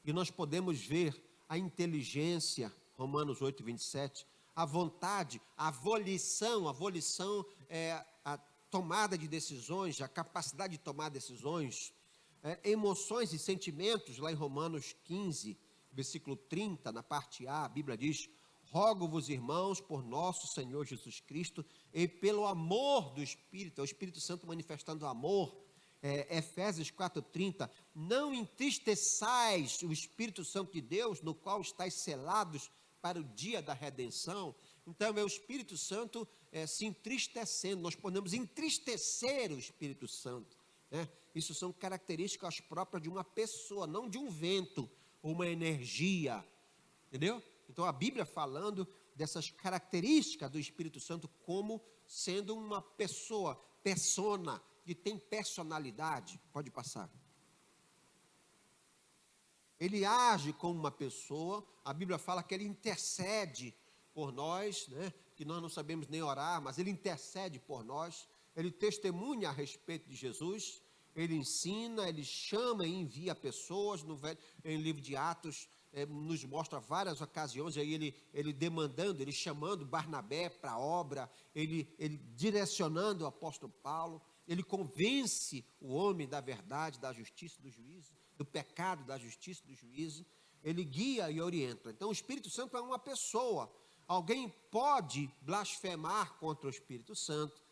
e nós podemos ver a inteligência, Romanos 8, 27, a vontade, a volição é a tomada de decisões, a capacidade de tomar decisões, emoções e sentimentos, lá em Romanos 15, versículo 30, na parte A, a Bíblia diz: rogo-vos, irmãos, por nosso Senhor Jesus Cristo, e pelo amor do Espírito, é o Espírito Santo manifestando amor. Efésios 4:30, não entristeçais o Espírito Santo de Deus, no qual estáis selados para o dia da redenção. Então é o Espírito Santo se entristecendo. Nós podemos entristecer o Espírito Santo, né? Isso são características próprias de uma pessoa, não de um vento ou uma energia, entendeu? Então a Bíblia falando dessas características do Espírito Santo como sendo uma pessoa, persona, que tem personalidade. Pode passar. Ele age como uma pessoa. A Bíblia fala que ele intercede por nós, né? Que nós não sabemos nem orar, mas ele intercede por nós. Ele testemunha a respeito de Jesus. Ele ensina, ele chama e envia pessoas. Em livro de Atos, nos mostra várias ocasiões, aí ele demandando, ele chamando Barnabé para a obra, ele direcionando o apóstolo Paulo. Ele convence o homem da verdade, da justiça e do juízo, do pecado, da justiça e do juízo. Ele guia e orienta. Então o Espírito Santo é uma pessoa. Alguém pode blasfemar contra o Espírito Santo.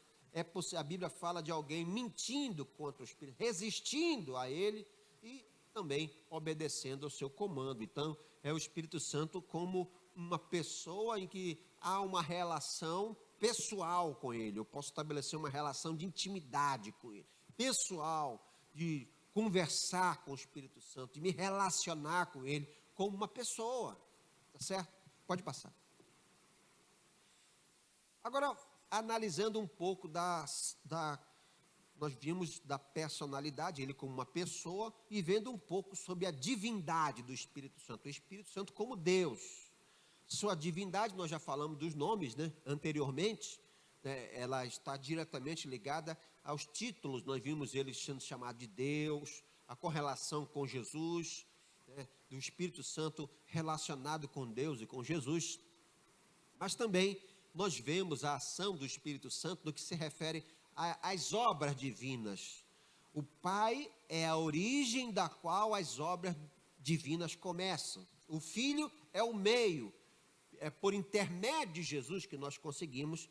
A Bíblia fala de alguém mentindo contra o Espírito, resistindo a ele e também obedecendo ao seu comando. Então é o Espírito Santo como uma pessoa em que há uma relação pessoal com ele. Eu posso estabelecer uma relação de intimidade com ele, pessoal, de conversar com o Espírito Santo, de me relacionar com ele como uma pessoa, tá certo? Pode passar. Agora, analisando um pouco nós vimos da personalidade, ele como uma pessoa, e vendo um pouco sobre a divindade do Espírito Santo, o Espírito Santo como Deus. Sua divindade, nós já falamos dos nomes, né, anteriormente, né, ela está diretamente ligada aos títulos, nós vimos ele sendo chamado de Deus, a correlação com Jesus, né, do Espírito Santo relacionado com Deus e com Jesus, mas também nós vemos a ação do Espírito Santo no que se refere às obras divinas. O Pai é a origem da qual as obras divinas começam. O Filho é o meio, é por intermédio de Jesus que nós conseguimos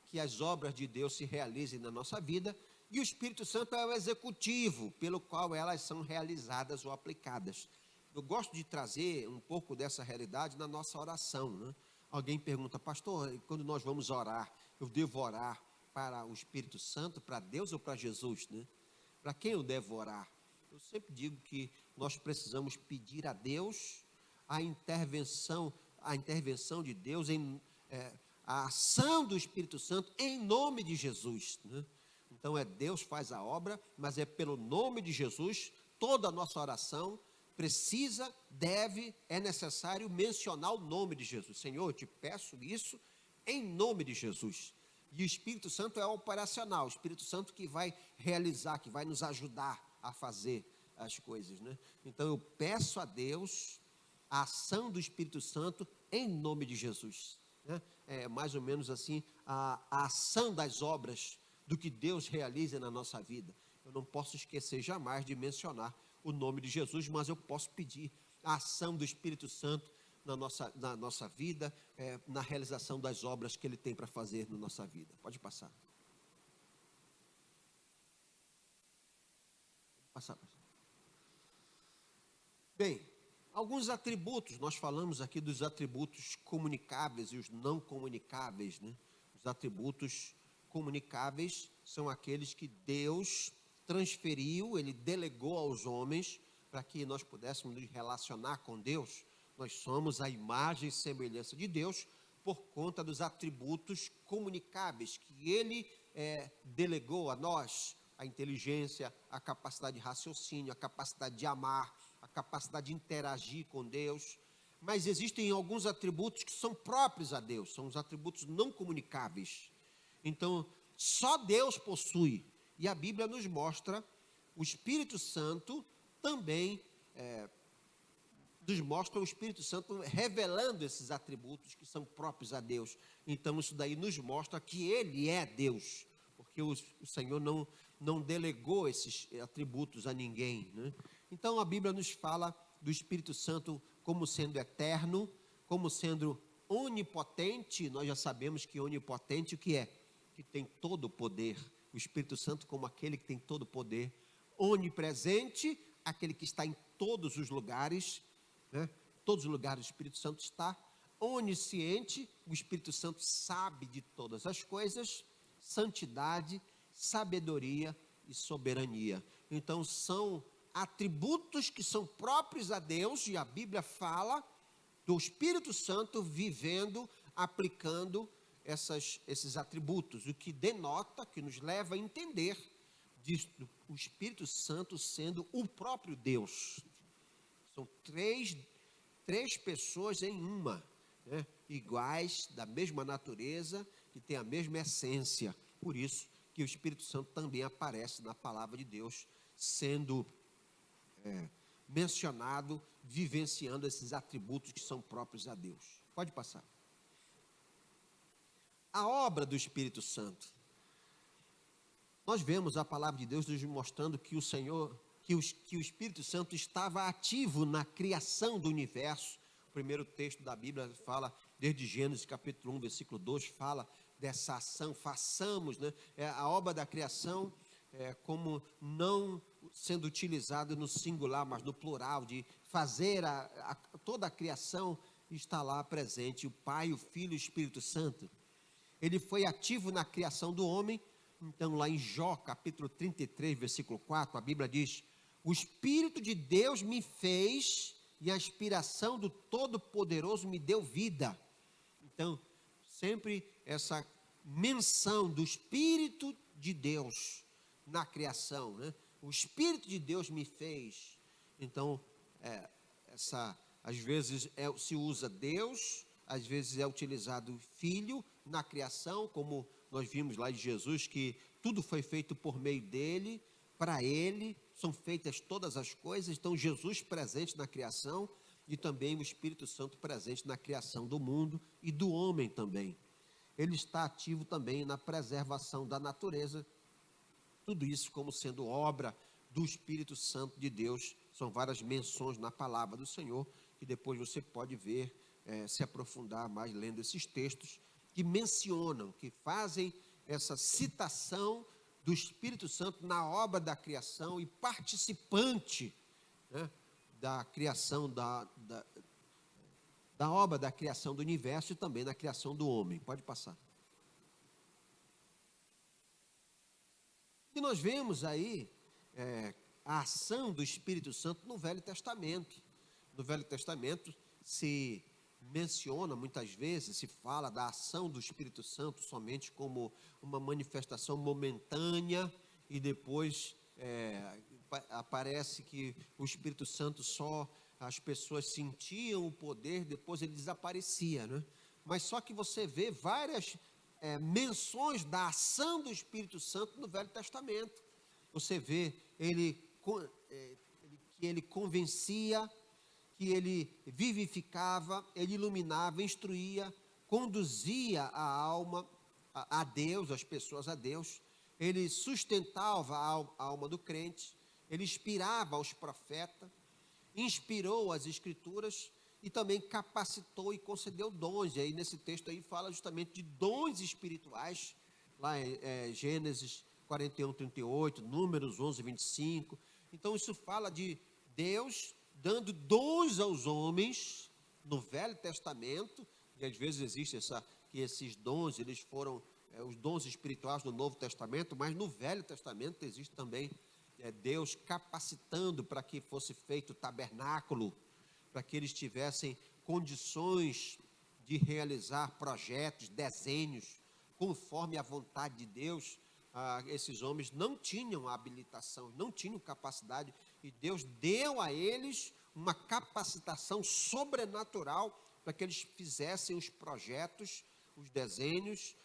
que as obras de Deus se realizem na nossa vida, e o Espírito Santo é o executivo pelo qual elas são realizadas ou aplicadas. Eu gosto de trazer um pouco dessa realidade na nossa oração, né? Alguém pergunta, pastor, quando nós vamos orar, eu devo orar para o Espírito Santo, para Deus ou para Jesus, né? Para quem eu devo orar? Eu sempre digo que nós precisamos pedir a Deus a intervenção de Deus, a ação do Espírito Santo em nome de Jesus, né? Então Deus faz a obra, mas é pelo nome de Jesus. Toda a nossa oração precisa, é necessário mencionar o nome de Jesus. Senhor, eu te peço isso em nome de Jesus. E o Espírito Santo é operacional, o Espírito Santo que vai realizar, que vai nos ajudar a fazer as coisas, né? Então eu peço a Deus a ação do Espírito Santo em nome de Jesus, né? É mais ou menos assim a ação das obras do que Deus realiza na nossa vida. Eu não posso esquecer jamais de mencionar o nome de Jesus, mas eu posso pedir a ação do Espírito Santo na nossa vida, na realização das obras que Ele tem para fazer na nossa vida. Pode passar. Passar. Bem, alguns atributos, nós falamos aqui dos atributos comunicáveis e os não comunicáveis, né? Os atributos comunicáveis são aqueles que Deus transferiu, Ele delegou aos homens para que nós pudéssemos nos relacionar com Deus. Nós somos a imagem e semelhança de Deus por conta dos atributos comunicáveis que Ele delegou a nós: a inteligência, a capacidade de raciocínio, a capacidade de amar, a capacidade de interagir com Deus. Mas existem alguns atributos que são próprios a Deus, são os atributos não comunicáveis. Então, só Deus possui. E a Bíblia nos mostra, o Espírito Santo também nos mostra o Espírito Santo revelando esses atributos que são próprios a Deus. Então isso daí nos mostra que Ele é Deus, porque o Senhor não delegou esses atributos a ninguém, né? Então a Bíblia nos fala do Espírito Santo como sendo eterno, como sendo onipotente. Nós já sabemos que onipotente o que é? Que tem todo o poder. O Espírito Santo como aquele que tem todo o poder. Onipresente, aquele que está em todos os lugares, né? Todos os lugares o Espírito Santo está. Onisciente, o Espírito Santo sabe de todas as coisas. Santidade, sabedoria e soberania. Então são atributos que são próprios a Deus, e a Bíblia fala do Espírito Santo vivendo, aplicando esses atributos, o que denota, que nos leva a entender o Espírito Santo sendo o próprio Deus. São três pessoas em uma, né? Iguais, da mesma natureza, que tem a mesma essência. Por isso que o Espírito Santo também aparece na palavra de Deus, sendo mencionado, vivenciando esses atributos que são próprios a Deus. Pode passar. A obra do Espírito Santo. Nós vemos a palavra de Deus nos mostrando que o Espírito Santo estava ativo na criação do universo. O primeiro texto da Bíblia fala, desde Gênesis capítulo 1, versículo 2, fala dessa ação, façamos, né? A obra da criação, como não sendo utilizada no singular, mas no plural, de fazer toda a criação, está lá presente o Pai, o Filho e o Espírito Santo. Ele foi ativo na criação do homem. Então lá em Jó, capítulo 33, versículo 4, a Bíblia diz: o Espírito de Deus me fez e a inspiração do Todo-Poderoso me deu vida. Então, sempre essa menção do Espírito de Deus na criação, né? O Espírito de Deus me fez. Então, às vezes se usa Deus, às vezes é utilizado o Filho na criação, como nós vimos lá de Jesus, que tudo foi feito por meio dele, para ele, são feitas todas as coisas. Então, Jesus presente na criação e também o Espírito Santo presente na criação do mundo e do homem também. Ele está ativo também na preservação da natureza. Tudo isso como sendo obra do Espírito Santo de Deus. São várias menções na palavra do Senhor, que depois você pode ver, se aprofundar mais lendo esses textos, que mencionam, que fazem essa citação do Espírito Santo na obra da criação e participante, né, da criação, da obra da criação do universo e também da criação do homem. Pode passar. E nós vemos aí a ação do Espírito Santo no Velho Testamento. No Velho Testamento se menciona muitas vezes, se fala da ação do Espírito Santo somente como uma manifestação momentânea e depois aparece que o Espírito Santo só as pessoas sentiam o poder, depois ele desaparecia, né? Mas só que você vê várias menções da ação do Espírito Santo no Velho Testamento. Você vê que ele convencia, que ele vivificava, ele iluminava, instruía, conduzia a alma a Deus, as pessoas a Deus. Ele sustentava a alma do crente, ele inspirava os profetas, inspirou as escrituras e também capacitou e concedeu dons. E aí nesse texto aí fala justamente de dons espirituais, lá em Gênesis 41, 38, Números 11, 25. Então isso fala de Deus dando dons aos homens no Velho Testamento, e às vezes existe que esses dons, eles foram os dons espirituais no Novo Testamento, mas no Velho Testamento existe também Deus capacitando para que fosse feito o tabernáculo, para que eles tivessem condições de realizar projetos, desenhos, conforme a vontade de Deus. Esses homens não tinham habilitação, não tinham capacidade, e Deus deu a eles uma capacitação sobrenatural para que eles fizessem os projetos, os desenhos,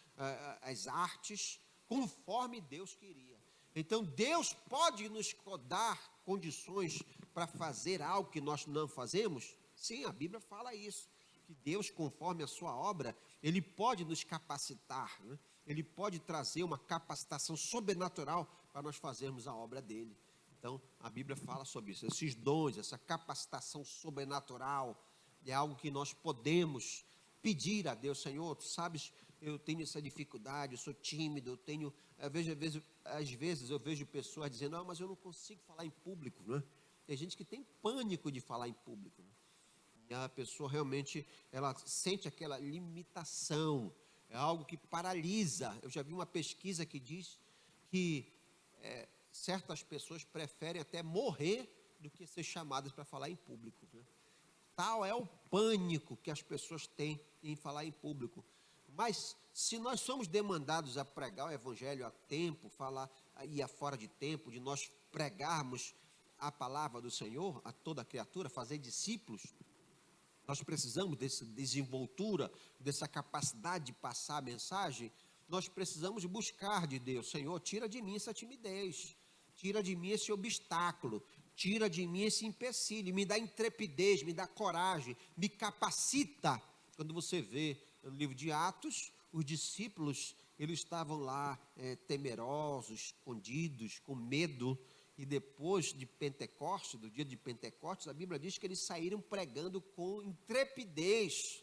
as artes, conforme Deus queria. Então Deus pode nos dar condições para fazer algo que nós não fazemos? Sim, a Bíblia fala isso, que Deus, conforme a sua obra, Ele pode nos capacitar, né? Ele pode trazer uma capacitação sobrenatural para nós fazermos a obra dele. Então, a Bíblia fala sobre isso. Esses dons, essa capacitação sobrenatural, é algo que nós podemos pedir a Deus. Senhor, tu sabes, eu tenho essa dificuldade, eu sou tímido, eu tenho... Às vezes eu vejo pessoas dizendo, mas eu não consigo falar em público, né? Tem gente que tem pânico de falar em público, né? E a pessoa realmente, ela sente aquela limitação, é algo que paralisa. Eu já vi uma pesquisa que diz que certas pessoas preferem até morrer do que ser chamadas para falar em público, né? Tal é o pânico que as pessoas têm em falar em público. Mas se nós somos demandados a pregar o Evangelho a tempo, falar e a fora de tempo, de nós pregarmos a palavra do Senhor a toda criatura, fazer discípulos, nós precisamos dessa desenvoltura, dessa capacidade de passar a mensagem. Nós precisamos buscar de Deus. Senhor, tira de mim essa timidez, tira de mim esse obstáculo, tira de mim esse empecilho, me dá intrepidez, me dá coragem, me capacita. Quando você vê no livro de Atos, os discípulos, eles estavam lá temerosos, escondidos, com medo. E depois de Pentecostes, do dia de Pentecostes, a Bíblia diz que eles saíram pregando com intrepidez,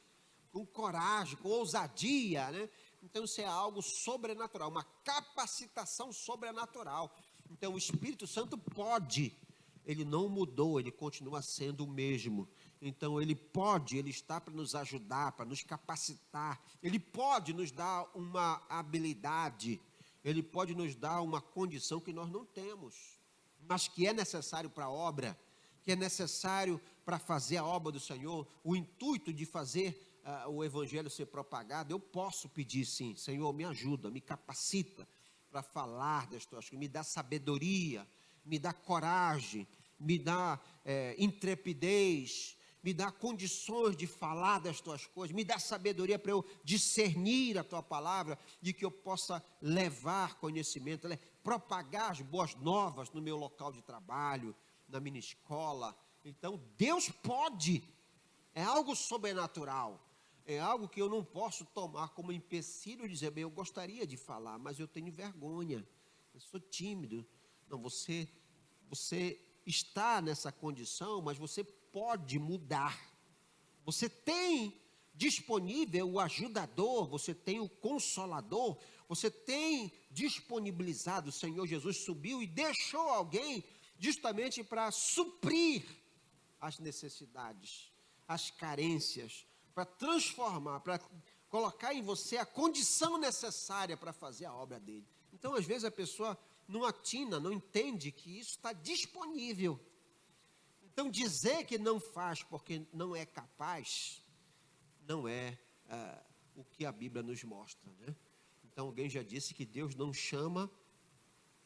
com coragem, com ousadia, né? Então isso é algo sobrenatural, uma capacitação sobrenatural. Então o Espírito Santo pode, ele não mudou, ele continua sendo o mesmo. Então ele pode, ele está para nos ajudar, para nos capacitar, ele pode nos dar uma habilidade, ele pode nos dar uma condição que nós não temos, mas que é necessário para a obra, que é necessário para fazer a obra do Senhor. O intuito de fazer o evangelho ser propagado, eu posso pedir sim, Senhor, me ajuda, me capacita para falar das tuas coisas, me dá sabedoria, me dá coragem, me dá intrepidez, me dá condições de falar das tuas coisas, me dá sabedoria para eu discernir a tua palavra, de que eu possa levar conhecimento, propagar as boas novas no meu local de trabalho, na minha escola. Então, Deus pode, é algo sobrenatural, é algo que eu não posso tomar como empecilho e dizer, bem, eu gostaria de falar, mas eu tenho vergonha, eu sou tímido. Não, você está nessa condição, mas você pode mudar. Você tem disponível o ajudador, você tem o consolador, você tem disponibilizado. O Senhor Jesus subiu e deixou alguém justamente para suprir as necessidades, as carências, para transformar, para colocar em você a condição necessária para fazer a obra dele. Então, às vezes, a pessoa não atina, não entende que isso está disponível. Então, dizer que não faz porque não é capaz, não é o que a Bíblia nos mostra, né? Então, alguém já disse que Deus não chama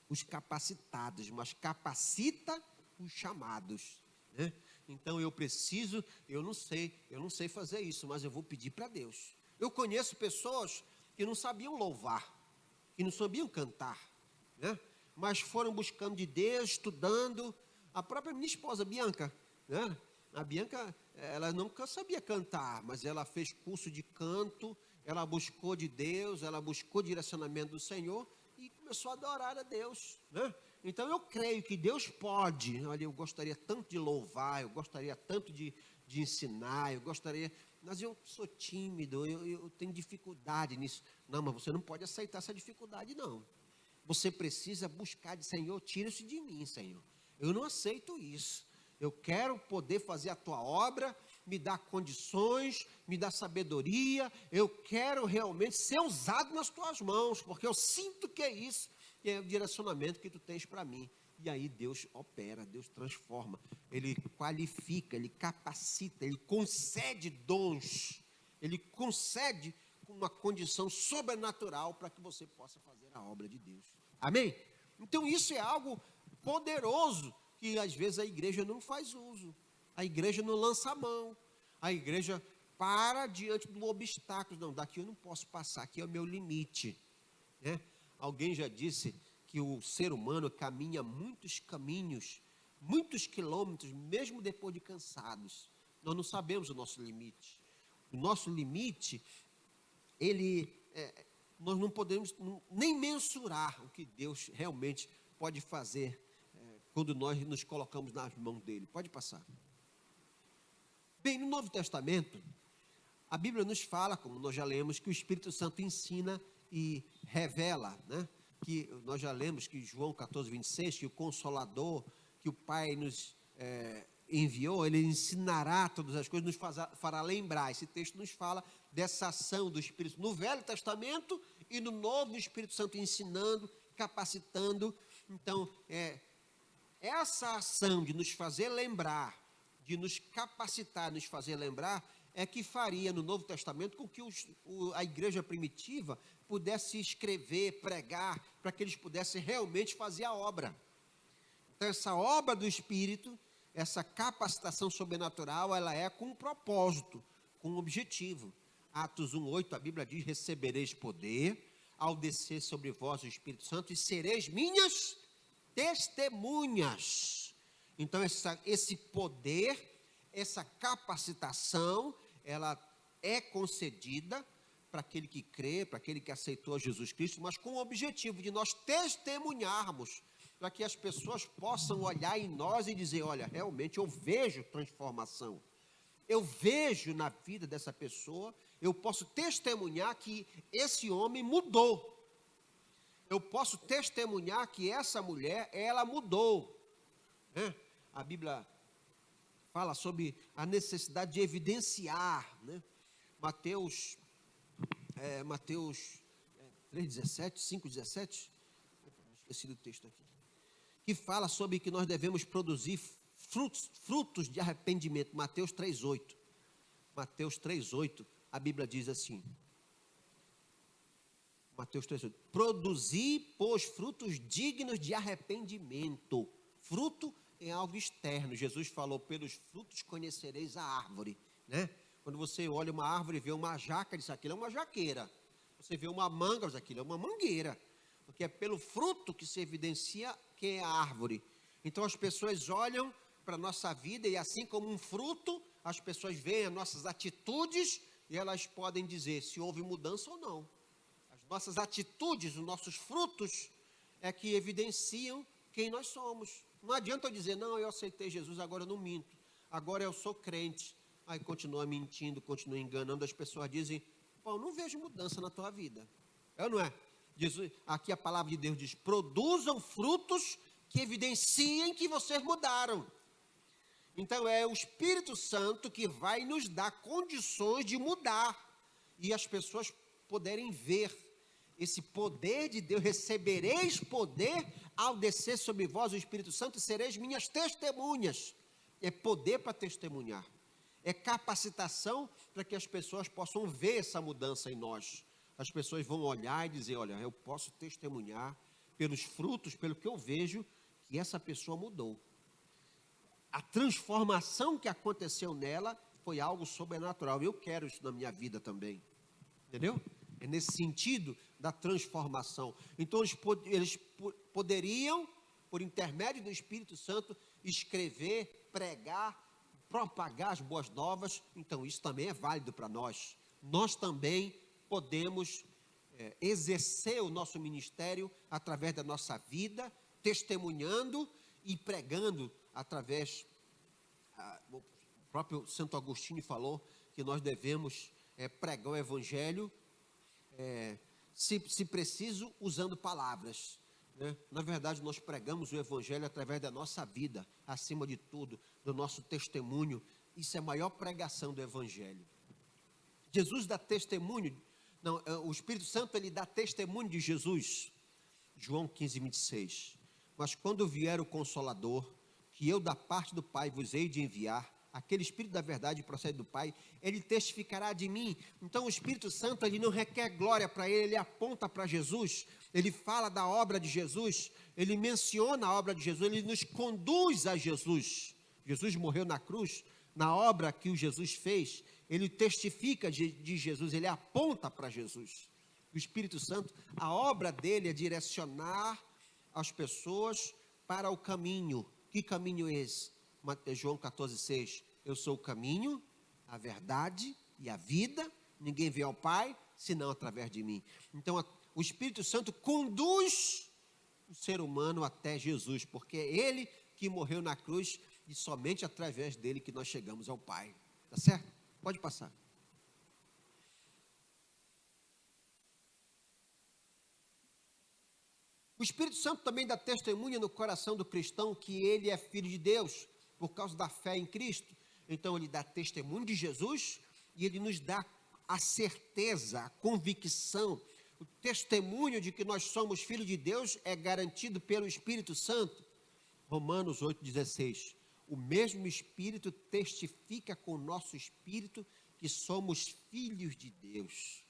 os capacitados, mas capacita os chamados, né? Então, eu não sei fazer isso, mas eu vou pedir para Deus. Eu conheço pessoas que não sabiam louvar, que não sabiam cantar, né? Mas foram buscando de Deus, estudando. A própria minha esposa, Bianca, né? A Bianca, ela nunca sabia cantar, mas ela fez curso de canto, ela buscou de Deus, ela buscou direcionamento do Senhor e começou a adorar a Deus, né? Então eu creio que Deus pode. Olha, eu gostaria tanto de louvar, eu gostaria tanto de ensinar, mas eu sou tímido, eu tenho dificuldade nisso. Não, mas você não pode aceitar essa dificuldade, não. Você precisa buscar de Senhor, tira isso de mim, Senhor. Eu não aceito isso. Eu quero poder fazer a tua obra, me dá condições, me dá sabedoria. Eu quero realmente ser usado nas tuas mãos, porque eu sinto que é isso, que é o direcionamento que tu tens para mim. E aí Deus opera, Deus transforma, Ele qualifica, Ele capacita, Ele concede dons, Ele concede uma condição sobrenatural para que você possa fazer a obra de Deus. Amém? Então isso é algo poderoso que às vezes a igreja não faz uso, a igreja não lança a mão, a igreja para diante do obstáculo. Não, daqui eu não posso passar, aqui é o meu limite, né? Alguém já disse que o ser humano caminha muitos caminhos, muitos quilômetros, mesmo depois de cansados. Nós não sabemos o nosso limite. O nosso limite, nós não podemos nem mensurar o que Deus realmente pode fazer quando nós nos colocamos nas mãos dele. Pode passar. Bem, no Novo Testamento, a Bíblia nos fala, como nós já lemos, que o Espírito Santo ensina e revela, né? Que nós já lemos que João 14, 26, que o Consolador, que o Pai nos enviou, ele ensinará todas as coisas, nos fará lembrar. Esse texto nos fala dessa ação do Espírito no Velho Testamento e no Novo, o Espírito Santo ensinando, capacitando. Então, essa ação de nos fazer lembrar, de nos capacitar, nos fazer lembrar, é que faria no Novo Testamento com que a igreja primitiva pudesse escrever, pregar, para que eles pudessem realmente fazer a obra. Então, essa obra do Espírito, essa capacitação sobrenatural, ela é com um propósito, com um objetivo. Atos 1:8, a Bíblia diz: recebereis poder ao descer sobre vós o Espírito Santo e sereis minhas testemunhas. Então, esse poder, essa capacitação, ela é concedida para aquele que crê, para aquele que aceitou Jesus Cristo, mas com o objetivo de nós testemunharmos, para que as pessoas possam olhar em nós e dizer: olha, realmente eu vejo transformação, eu vejo na vida dessa pessoa, eu posso testemunhar que esse homem mudou, eu posso testemunhar que essa mulher, ela mudou, né? A Bíblia fala sobre a necessidade de evidenciar, né? Mateus 3,17, 5,17, esqueci do texto aqui, que fala sobre que nós devemos produzir frutos de arrependimento. Mateus 3,8, a Bíblia diz assim, Mateus 3, produzi, pois, frutos dignos de arrependimento. Fruto é algo externo. Jesus falou, pelos frutos conhecereis a árvore, né? Quando você olha uma árvore e vê uma jaca, diz, aquilo é uma jaqueira. Você vê uma manga, diz, aquilo é uma mangueira. Porque é pelo fruto que se evidencia quem é a árvore. Então as pessoas olham para a nossa vida e assim como um fruto, as pessoas veem as nossas atitudes e elas podem dizer se houve mudança ou não. As nossas atitudes, os nossos frutos é que evidenciam quem nós somos. Não adianta eu dizer, não, eu aceitei Jesus, agora eu não minto. Agora eu sou crente. Aí continua mentindo, continua enganando. As pessoas dizem, pô, eu não vejo mudança na tua vida. É ou não é? Jesus, aqui a palavra de Deus diz, produzam frutos que evidenciem que vocês mudaram. Então é o Espírito Santo que vai nos dar condições de mudar. E as pessoas poderem ver esse poder de Deus, recebereis poder ao descer sobre vós o Espírito Santo e sereis minhas testemunhas. É poder para testemunhar, é capacitação para que as pessoas possam ver essa mudança em nós. As pessoas vão olhar e dizer, olha, eu posso testemunhar pelos frutos, pelo que eu vejo, que essa pessoa mudou. A transformação que aconteceu nela foi algo sobrenatural. Eu quero isso na minha vida também. Entendeu? É nesse sentido da transformação. Então, eles poderiam, por intermédio do Espírito Santo, escrever, pregar, propagar as boas novas. Então, isso também é válido para nós. Nós também podemos exercer o nosso ministério através da nossa vida, testemunhando e pregando através... o próprio Santo Agostinho falou que nós devemos pregar o Evangelho, se preciso, usando palavras, né? Na verdade, nós pregamos o Evangelho através da nossa vida, acima de tudo, do nosso testemunho. Isso é a maior pregação do Evangelho. Jesus dá testemunho, o Espírito Santo, ele dá testemunho de Jesus. João 15, 26. Mas quando vier o Consolador, que eu da parte do Pai vos hei de enviar, aquele Espírito da verdade procede do Pai, ele testificará de mim. Então o Espírito Santo, ele não requer glória para ele aponta para Jesus, ele fala da obra de Jesus, ele menciona a obra de Jesus, ele nos conduz a Jesus. Jesus morreu na cruz, na obra que o Jesus fez, ele testifica de Jesus, ele aponta para Jesus. O Espírito Santo, a obra dele é direcionar as pessoas para o caminho. Que caminho é esse? João 14, 6. Eu sou o caminho, a verdade e a vida. Ninguém vê ao Pai, senão através de mim. Então, o Espírito Santo conduz o ser humano até Jesus, porque é Ele que morreu na cruz e somente através dele que nós chegamos ao Pai. Tá certo? Pode passar. O Espírito Santo também dá testemunha no coração do cristão que ele é filho de Deus, por causa da fé em Cristo. Então ele dá testemunho de Jesus e ele nos dá a certeza, a convicção, o testemunho de que nós somos filhos de Deus é garantido pelo Espírito Santo. Romanos 8,16. O mesmo Espírito testifica com o nosso espírito que somos filhos de Deus.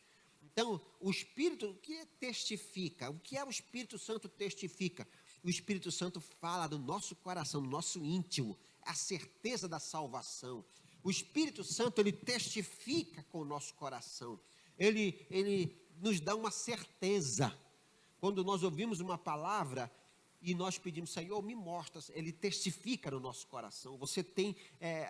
Então, o Espírito, o que testifica? O que é o Espírito Santo testifica? O Espírito Santo fala do nosso coração, do nosso íntimo, a certeza da salvação. O Espírito Santo, ele testifica com o nosso coração. Ele nos dá uma certeza. Quando nós ouvimos uma palavra e nós pedimos, Senhor, me mostra, ele testifica no nosso coração. Você tem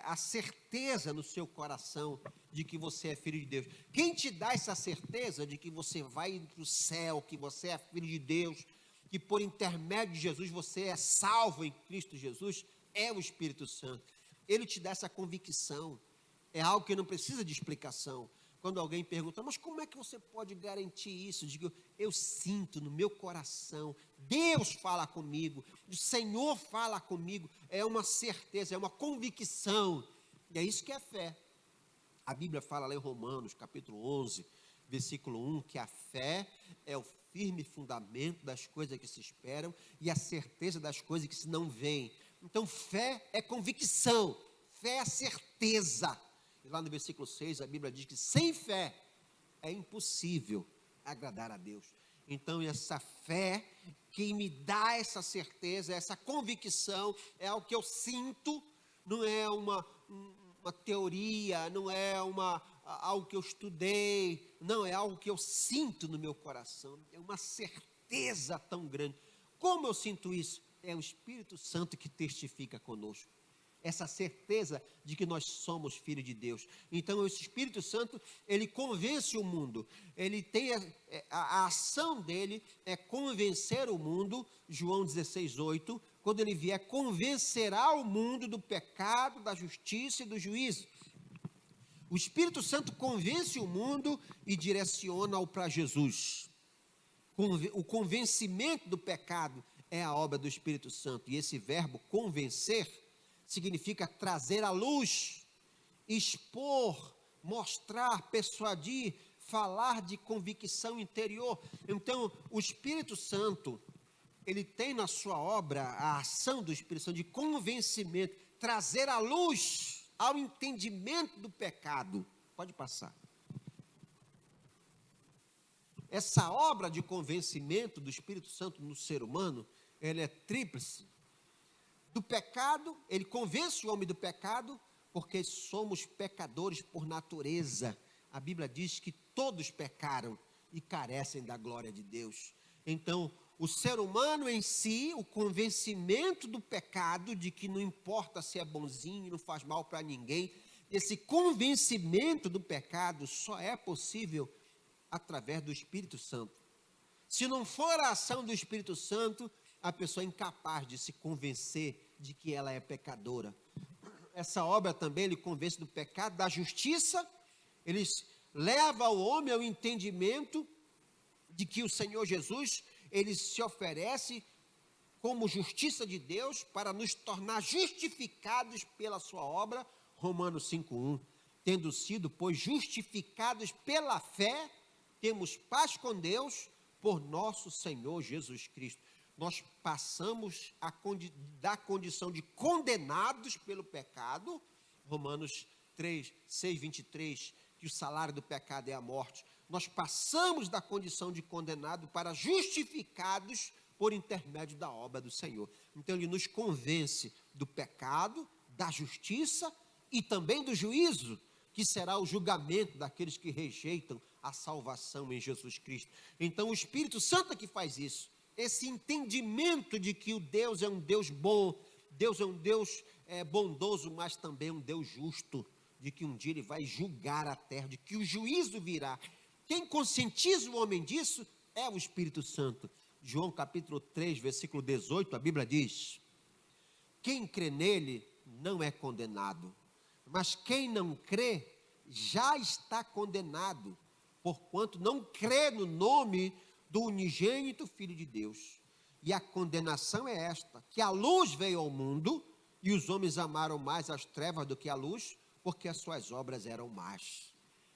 a certeza no seu coração de que você é filho de Deus. Quem te dá essa certeza de que você vai para o céu, que você é filho de Deus, que por intermédio de Jesus você é salvo em Cristo Jesus, é o Espírito Santo. Ele te dá essa convicção. É algo que não precisa de explicação. Quando alguém pergunta, mas como é que você pode garantir isso? Digo, eu sinto no meu coração, Deus fala comigo, o Senhor fala comigo, é uma certeza, é uma convicção, e é isso que é fé. A Bíblia fala lá em Romanos, capítulo 11, versículo 1, que a fé é o firme fundamento das coisas que se esperam e a certeza das coisas que se não veem. Então, fé é convicção, fé é certeza. Lá no versículo 6, a Bíblia diz que sem fé é impossível agradar a Deus. Então, essa fé que me dá essa certeza, essa convicção, é algo que eu sinto, não é uma teoria, não é algo que eu estudei, não, é algo que eu sinto no meu coração, é uma certeza tão grande. Como eu sinto isso? É o Espírito Santo que testifica conosco. Essa certeza de que nós somos filhos de Deus. Então, esse Espírito Santo, ele convence o mundo. Ele tem a ação dele é convencer o mundo, João 16:8, quando ele vier, convencerá o mundo do pecado, da justiça e do juízo. O Espírito Santo convence o mundo e direciona-o para Jesus. O convencimento do pecado é a obra do Espírito Santo. E esse verbo convencer significa trazer à luz, expor, mostrar, persuadir, falar de convicção interior. Então, o Espírito Santo, ele tem na sua obra a ação do Espírito Santo de convencimento, trazer à luz, ao entendimento do pecado. Pode passar. Essa obra de convencimento do Espírito Santo no ser humano, ela é tríplice. Do pecado, ele convence o homem do pecado, porque somos pecadores por natureza. A Bíblia diz que todos pecaram e carecem da glória de Deus. Então, o ser humano em si, o convencimento do pecado, de que não importa se é bonzinho, não faz mal para ninguém, esse convencimento do pecado só é possível através do Espírito Santo. Se não for a ação do Espírito Santo, a pessoa é incapaz de se convencer de que ela é pecadora. Essa obra também ele convence do pecado, da justiça, ele leva o homem ao entendimento de que o Senhor Jesus, ele se oferece como justiça de Deus para nos tornar justificados pela sua obra, Romanos 5:1. Tendo sido, pois, justificados pela fé, temos paz com Deus por nosso Senhor Jesus Cristo. Nós passamos da condição de condenados pelo pecado, Romanos 6:23, que o salário do pecado é a morte. Nós passamos da condição de condenado para justificados por intermédio da obra do Senhor. Então ele nos convence do pecado, da justiça e também do juízo, que será o julgamento daqueles que rejeitam a salvação em Jesus Cristo. Então o Espírito Santo é que faz isso. Esse entendimento de que o Deus é um Deus bom, Deus é um Deus bondoso, mas também um Deus justo, de que um dia ele vai julgar a terra, de que o juízo virá. Quem conscientiza o homem disso é o Espírito Santo. João capítulo 3, versículo 18, a Bíblia diz: quem crê nele não é condenado, mas quem não crê já está condenado, porquanto não crê no nome do unigênito Filho de Deus. E a condenação é esta, que a luz veio ao mundo, e os homens amaram mais as trevas do que a luz, porque as suas obras eram más.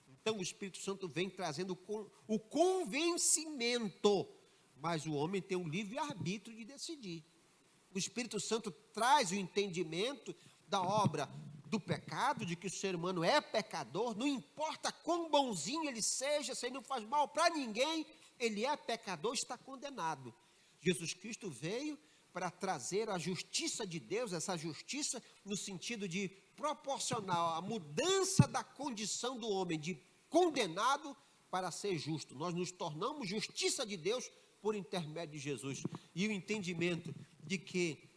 Então o Espírito Santo vem trazendo o convencimento, mas o homem tem o livre-arbítrio de decidir. O Espírito Santo traz o entendimento da obra do pecado, de que o ser humano é pecador, não importa quão bonzinho ele seja, se ele não faz mal para ninguém, ele é pecador, está condenado. Jesus Cristo veio para trazer a justiça de Deus, essa justiça no sentido de proporcionar a mudança da condição do homem, de condenado para ser justo. Nós nos tornamos justiça de Deus por intermédio de Jesus. E o entendimento de que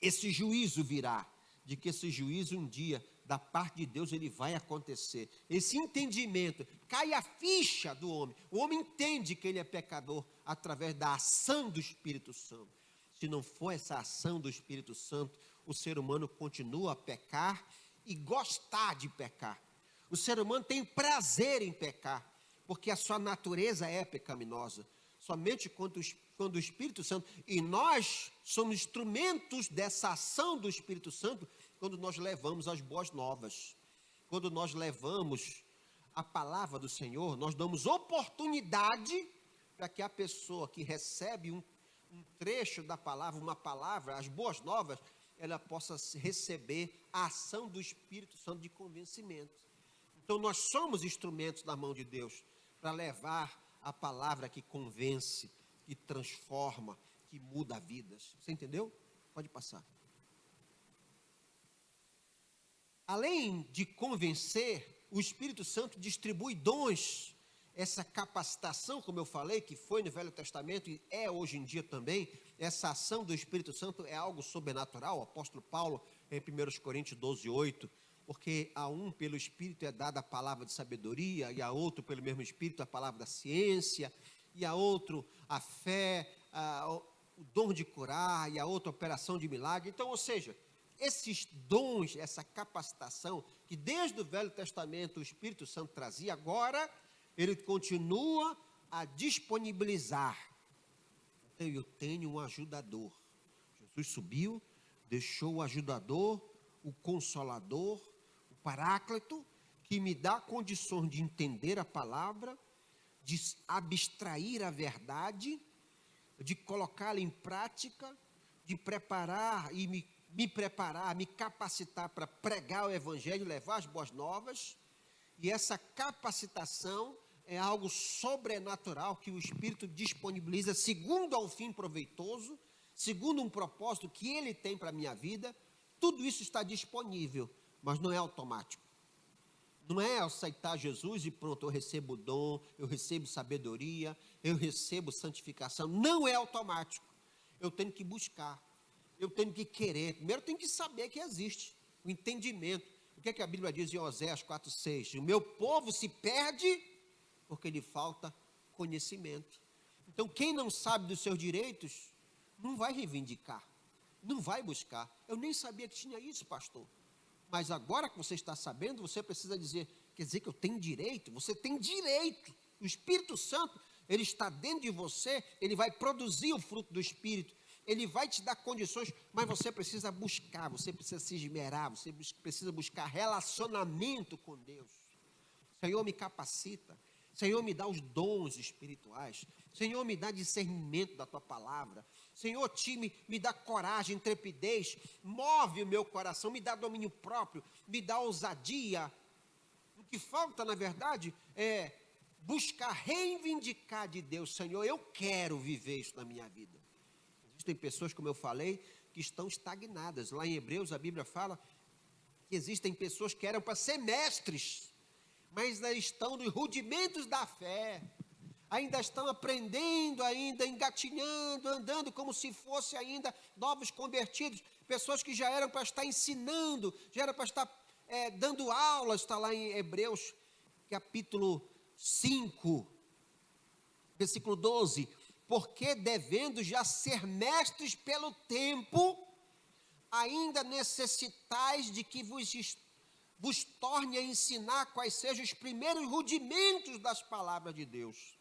esse juízo virá, de que esse juízo um dia, da parte de Deus, ele vai acontecer. Esse entendimento, cai a ficha do homem. O homem entende que ele é pecador através da ação do Espírito Santo. Se não for essa ação do Espírito Santo, o ser humano continua a pecar e gostar de pecar. O ser humano tem prazer em pecar, porque a sua natureza é pecaminosa. Somente quando o Espírito Santo, e nós somos instrumentos dessa ação do Espírito Santo, quando nós levamos as boas novas, quando nós levamos a palavra do Senhor, nós damos oportunidade para que a pessoa que recebe um trecho da palavra, uma palavra, as boas novas, ela possa receber a ação do Espírito Santo de convencimento. Então nós somos instrumentos na mão de Deus para levar a palavra que convence, que transforma, que muda vidas. Você entendeu? Pode passar. Além de convencer, o Espírito Santo distribui dons. Essa capacitação, como eu falei, que foi no Velho Testamento e é hoje em dia também, essa ação do Espírito Santo é algo sobrenatural. O apóstolo Paulo, em 1 Coríntios 12, 8, porque a um pelo Espírito é dada a palavra de sabedoria, e a outro pelo mesmo Espírito a palavra da ciência, e a outro a fé, o dom de curar, e a outra a operação de milagre. Então, ou seja, esses dons, essa capacitação, que desde o Velho Testamento o Espírito Santo trazia, agora ele continua a disponibilizar. Então, eu tenho um ajudador. Jesus subiu, deixou o ajudador, o consolador, o paráclito, que me dá condições de entender a palavra, de abstrair a verdade, de colocá-la em prática, de preparar e me capacitar para pregar o evangelho, levar as boas novas. E essa capacitação é algo sobrenatural que o Espírito disponibiliza segundo ao fim proveitoso, segundo um propósito que Ele tem para a minha vida. Tudo isso está disponível, mas não é automático. Não é aceitar Jesus e pronto, eu recebo o dom, eu recebo sabedoria, eu recebo santificação. Não é automático. Eu tenho que buscar, eu tenho que querer. Primeiro eu tenho que saber que existe, o entendimento. O que é que a Bíblia diz em Oséias 4,6? O meu povo se perde porque lhe falta conhecimento. Então, quem não sabe dos seus direitos, não vai reivindicar, não vai buscar. Eu nem sabia que tinha isso, pastor. Mas agora que você está sabendo, você precisa dizer, quer dizer que eu tenho direito? Você tem direito. O Espírito Santo, ele está dentro de você, ele vai produzir o fruto do Espírito, ele vai te dar condições, mas você precisa buscar, você precisa se esmerar, você precisa buscar relacionamento com Deus. Senhor, me capacita. Senhor, me dá os dons espirituais. Senhor, me dá discernimento da Tua palavra. Senhor, me dá coragem, intrepidez. Move o meu coração, me dá domínio próprio, me dá ousadia. O que falta, na verdade, é buscar reivindicar de Deus. Senhor, eu quero viver isso na minha vida. Existem pessoas, como eu falei, que estão estagnadas. Lá em Hebreus, a Bíblia fala que existem pessoas que eram para ser mestres, mas ainda estão nos rudimentos da fé, ainda estão aprendendo, ainda engatinhando, andando como se fosse ainda novos convertidos, pessoas que já eram para estar ensinando, já eram para estar dando aulas. Está lá em Hebreus, capítulo 5, versículo 12, porque devendo já ser mestres pelo tempo, ainda necessitais de que vos torne a ensinar quais sejam os primeiros rudimentos das palavras de Deus,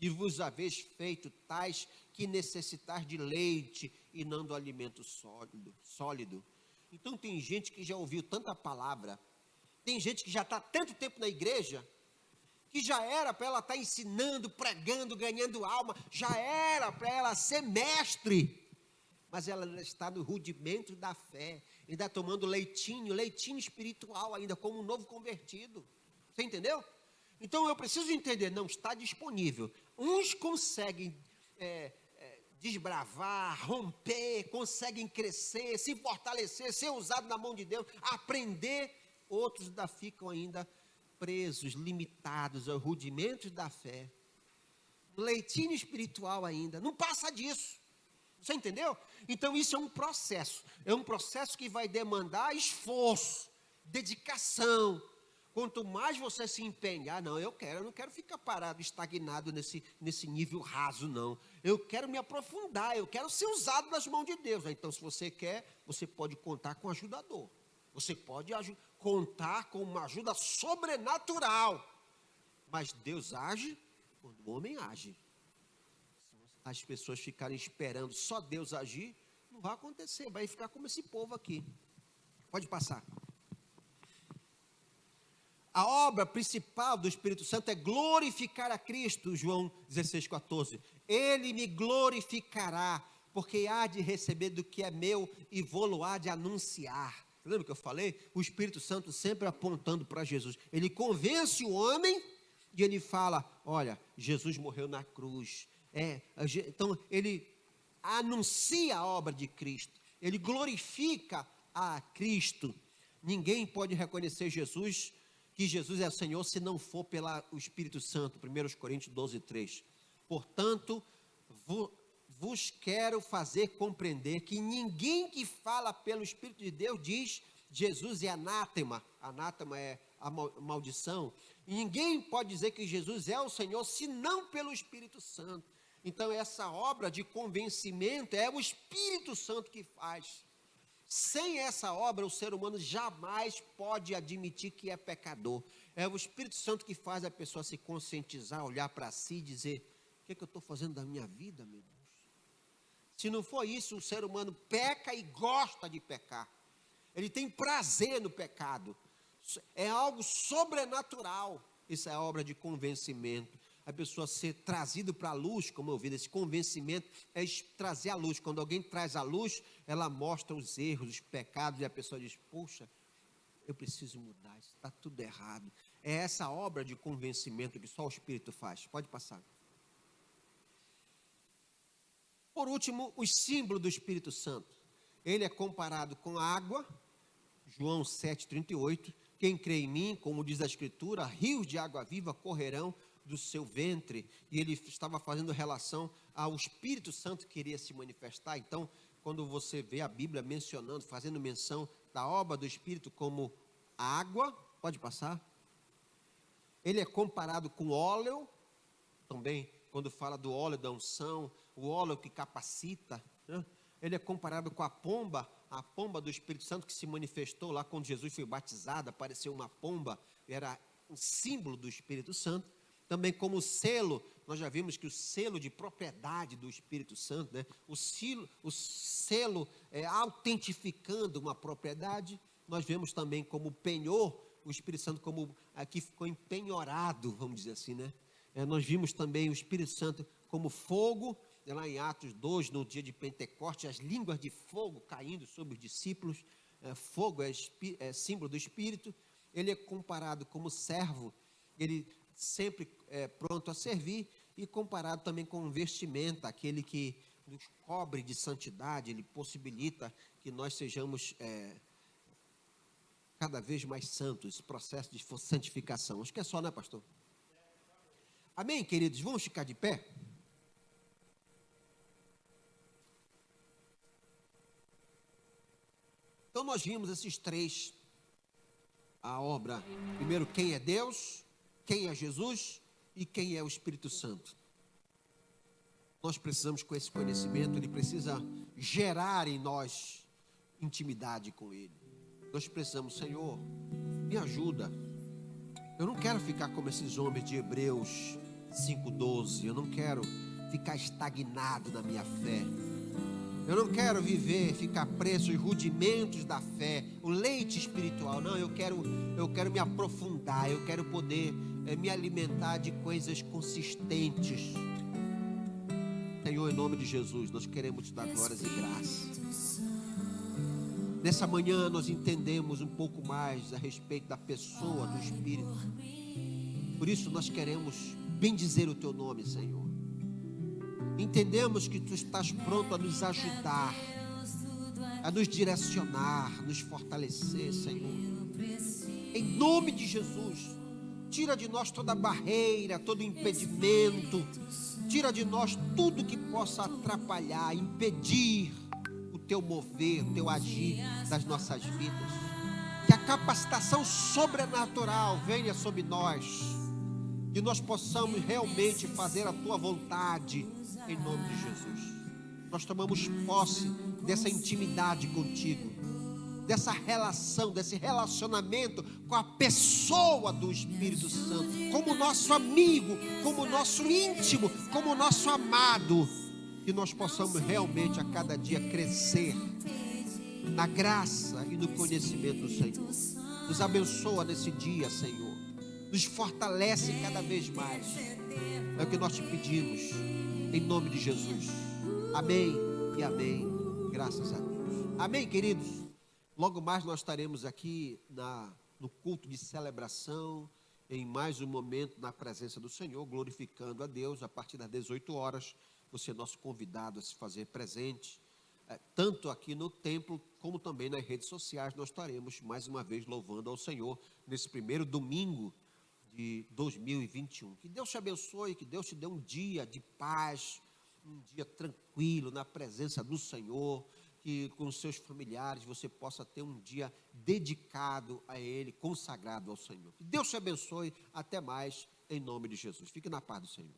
e vos haveis feito tais que necessitais de leite e não do alimento sólido. Então tem gente que já ouviu tanta palavra, tem gente que já está tanto tempo na igreja, que já era para ela estar ensinando, pregando, ganhando alma, já era para ela ser mestre, mas ela está no rudimento da fé, ainda tomando leitinho espiritual ainda, como um novo convertido. Você entendeu? Então eu preciso entender, não está disponível. Uns conseguem desbravar, romper, conseguem crescer, se fortalecer, ser usado na mão de Deus, aprender. Outros ainda ficam ainda presos, limitados aos rudimentos da fé. Leitinho espiritual ainda, não passa disso. Você entendeu? Então isso é um processo que vai demandar esforço, dedicação. Quanto mais você se empenhar, não quero ficar parado, estagnado nesse nível raso, não. Eu quero me aprofundar, eu quero ser usado nas mãos de Deus. Então, se você quer, você pode contar com um ajudador. Você pode contar com uma ajuda sobrenatural. Mas Deus age quando o homem age. As pessoas ficarem esperando só Deus agir, não vai acontecer, vai ficar como esse povo aqui. Pode passar. A obra principal do Espírito Santo é glorificar a Cristo, João 16,14. Ele me glorificará, porque há de receber do que é meu e vou-lo há de anunciar. Lembra que eu falei? O Espírito Santo sempre apontando para Jesus. Ele convence o homem e ele fala, olha, Jesus morreu na cruz. Então, ele anuncia a obra de Cristo. Ele glorifica a Cristo. Ninguém pode reconhecer Jesus, que Jesus é o Senhor, se não for pelo Espírito Santo. 1 Coríntios 12, 3. Portanto, vos quero fazer compreender que ninguém que fala pelo Espírito de Deus diz Jesus é anátema. Anátema é a maldição. E ninguém pode dizer que Jesus é o Senhor, senão pelo Espírito Santo. Então, essa obra de convencimento é o Espírito Santo que faz. Sem essa obra, o ser humano jamais pode admitir que é pecador. É o Espírito Santo que faz a pessoa se conscientizar, olhar para si e dizer, o que é que eu estou fazendo da minha vida, meu Deus? Se não for isso, o ser humano peca e gosta de pecar. Ele tem prazer no pecado. É algo sobrenatural. Isso é obra de convencimento. A pessoa ser trazido para a luz, como eu vi, esse convencimento é trazer a luz. Quando alguém traz a luz, ela mostra os erros, os pecados, e a pessoa diz, poxa, eu preciso mudar, isso está tudo errado. É essa obra de convencimento que só o Espírito faz. Pode passar. Por último, os símbolos do Espírito Santo. Ele é comparado com a água, João 7,38. Quem crê em mim, como diz a Escritura, rios de água viva correrão do seu ventre. E ele estava fazendo relação ao Espírito Santo que iria se manifestar. Então, quando você vê a Bíblia mencionando, fazendo menção da obra do Espírito como água, pode passar. Ele é comparado com óleo, também, quando fala do óleo da unção, o óleo que capacita, né? Ele é comparado com a pomba do Espírito Santo que se manifestou lá quando Jesus foi batizado, apareceu uma pomba, era um símbolo do Espírito Santo. Também como selo, nós já vimos que o selo de propriedade do Espírito Santo, né? O selo autentificando uma propriedade. Nós vemos também como penhor, o Espírito Santo como aqui ficou empenhorado, vamos dizer assim, né? Nós vimos também o Espírito Santo como fogo, lá em Atos 2, no dia de Pentecostes, as línguas de fogo caindo sobre os discípulos. Fogo é símbolo do Espírito. Ele é comparado como servo, ele sempre pronto a servir, e comparado também com vestimenta, aquele que nos cobre de santidade, ele possibilita que nós sejamos cada vez mais santos, esse processo de santificação. Acho que é só, né, pastor? Amém, queridos? Vamos ficar de pé? Então nós vimos esses três, a obra, primeiro quem é Deus, quem é Jesus e quem é o Espírito Santo. Nós precisamos com esse conhecimento, ele precisa gerar em nós intimidade com ele. Nós precisamos, Senhor, me ajuda. Eu não quero ficar como esses homens de Hebreus 5,12, eu não quero ficar estagnado na minha fé. Eu não quero ficar preso aos rudimentos da fé, o leite espiritual. Não, eu quero me aprofundar, eu quero poder me alimentar de coisas consistentes. Senhor, em nome de Jesus, nós queremos te dar glórias e graças. Nessa manhã nós entendemos um pouco mais a respeito da pessoa do Espírito. Por isso nós queremos bendizer o teu nome, Senhor. Entendemos que tu estás pronto a nos ajudar, a nos direcionar, a nos fortalecer, Senhor. Em nome de Jesus, tira de nós toda barreira, todo impedimento, tira de nós tudo que possa atrapalhar, impedir o teu mover, o teu agir das nossas vidas. Que a capacitação sobrenatural venha sobre nós, que nós possamos realmente fazer a tua vontade, em nome de Jesus. Nós tomamos posse dessa intimidade contigo, dessa relação, desse relacionamento com a pessoa do Espírito Santo, como nosso amigo, como nosso íntimo, como nosso amado, que nós possamos realmente a cada dia crescer na graça e no conhecimento do Senhor. Nos abençoa nesse dia, Senhor, nos fortalece cada vez mais, é o que nós te pedimos, em nome de Jesus. Amém e amém. Graças a Deus. Amém, queridos. Logo mais nós estaremos aqui no culto de celebração, em mais um momento na presença do Senhor, glorificando a Deus, a partir das 18 horas. Você é nosso convidado a se fazer presente, tanto aqui no templo, como também nas redes sociais. Nós estaremos mais uma vez louvando ao Senhor, nesse primeiro domingo de 2021. Que Deus te abençoe, que Deus te dê um dia de paz, um dia tranquilo na presença do Senhor, que com os seus familiares você possa ter um dia dedicado a Ele, consagrado ao Senhor. Que Deus te abençoe, até mais, em nome de Jesus. Fique na paz do Senhor.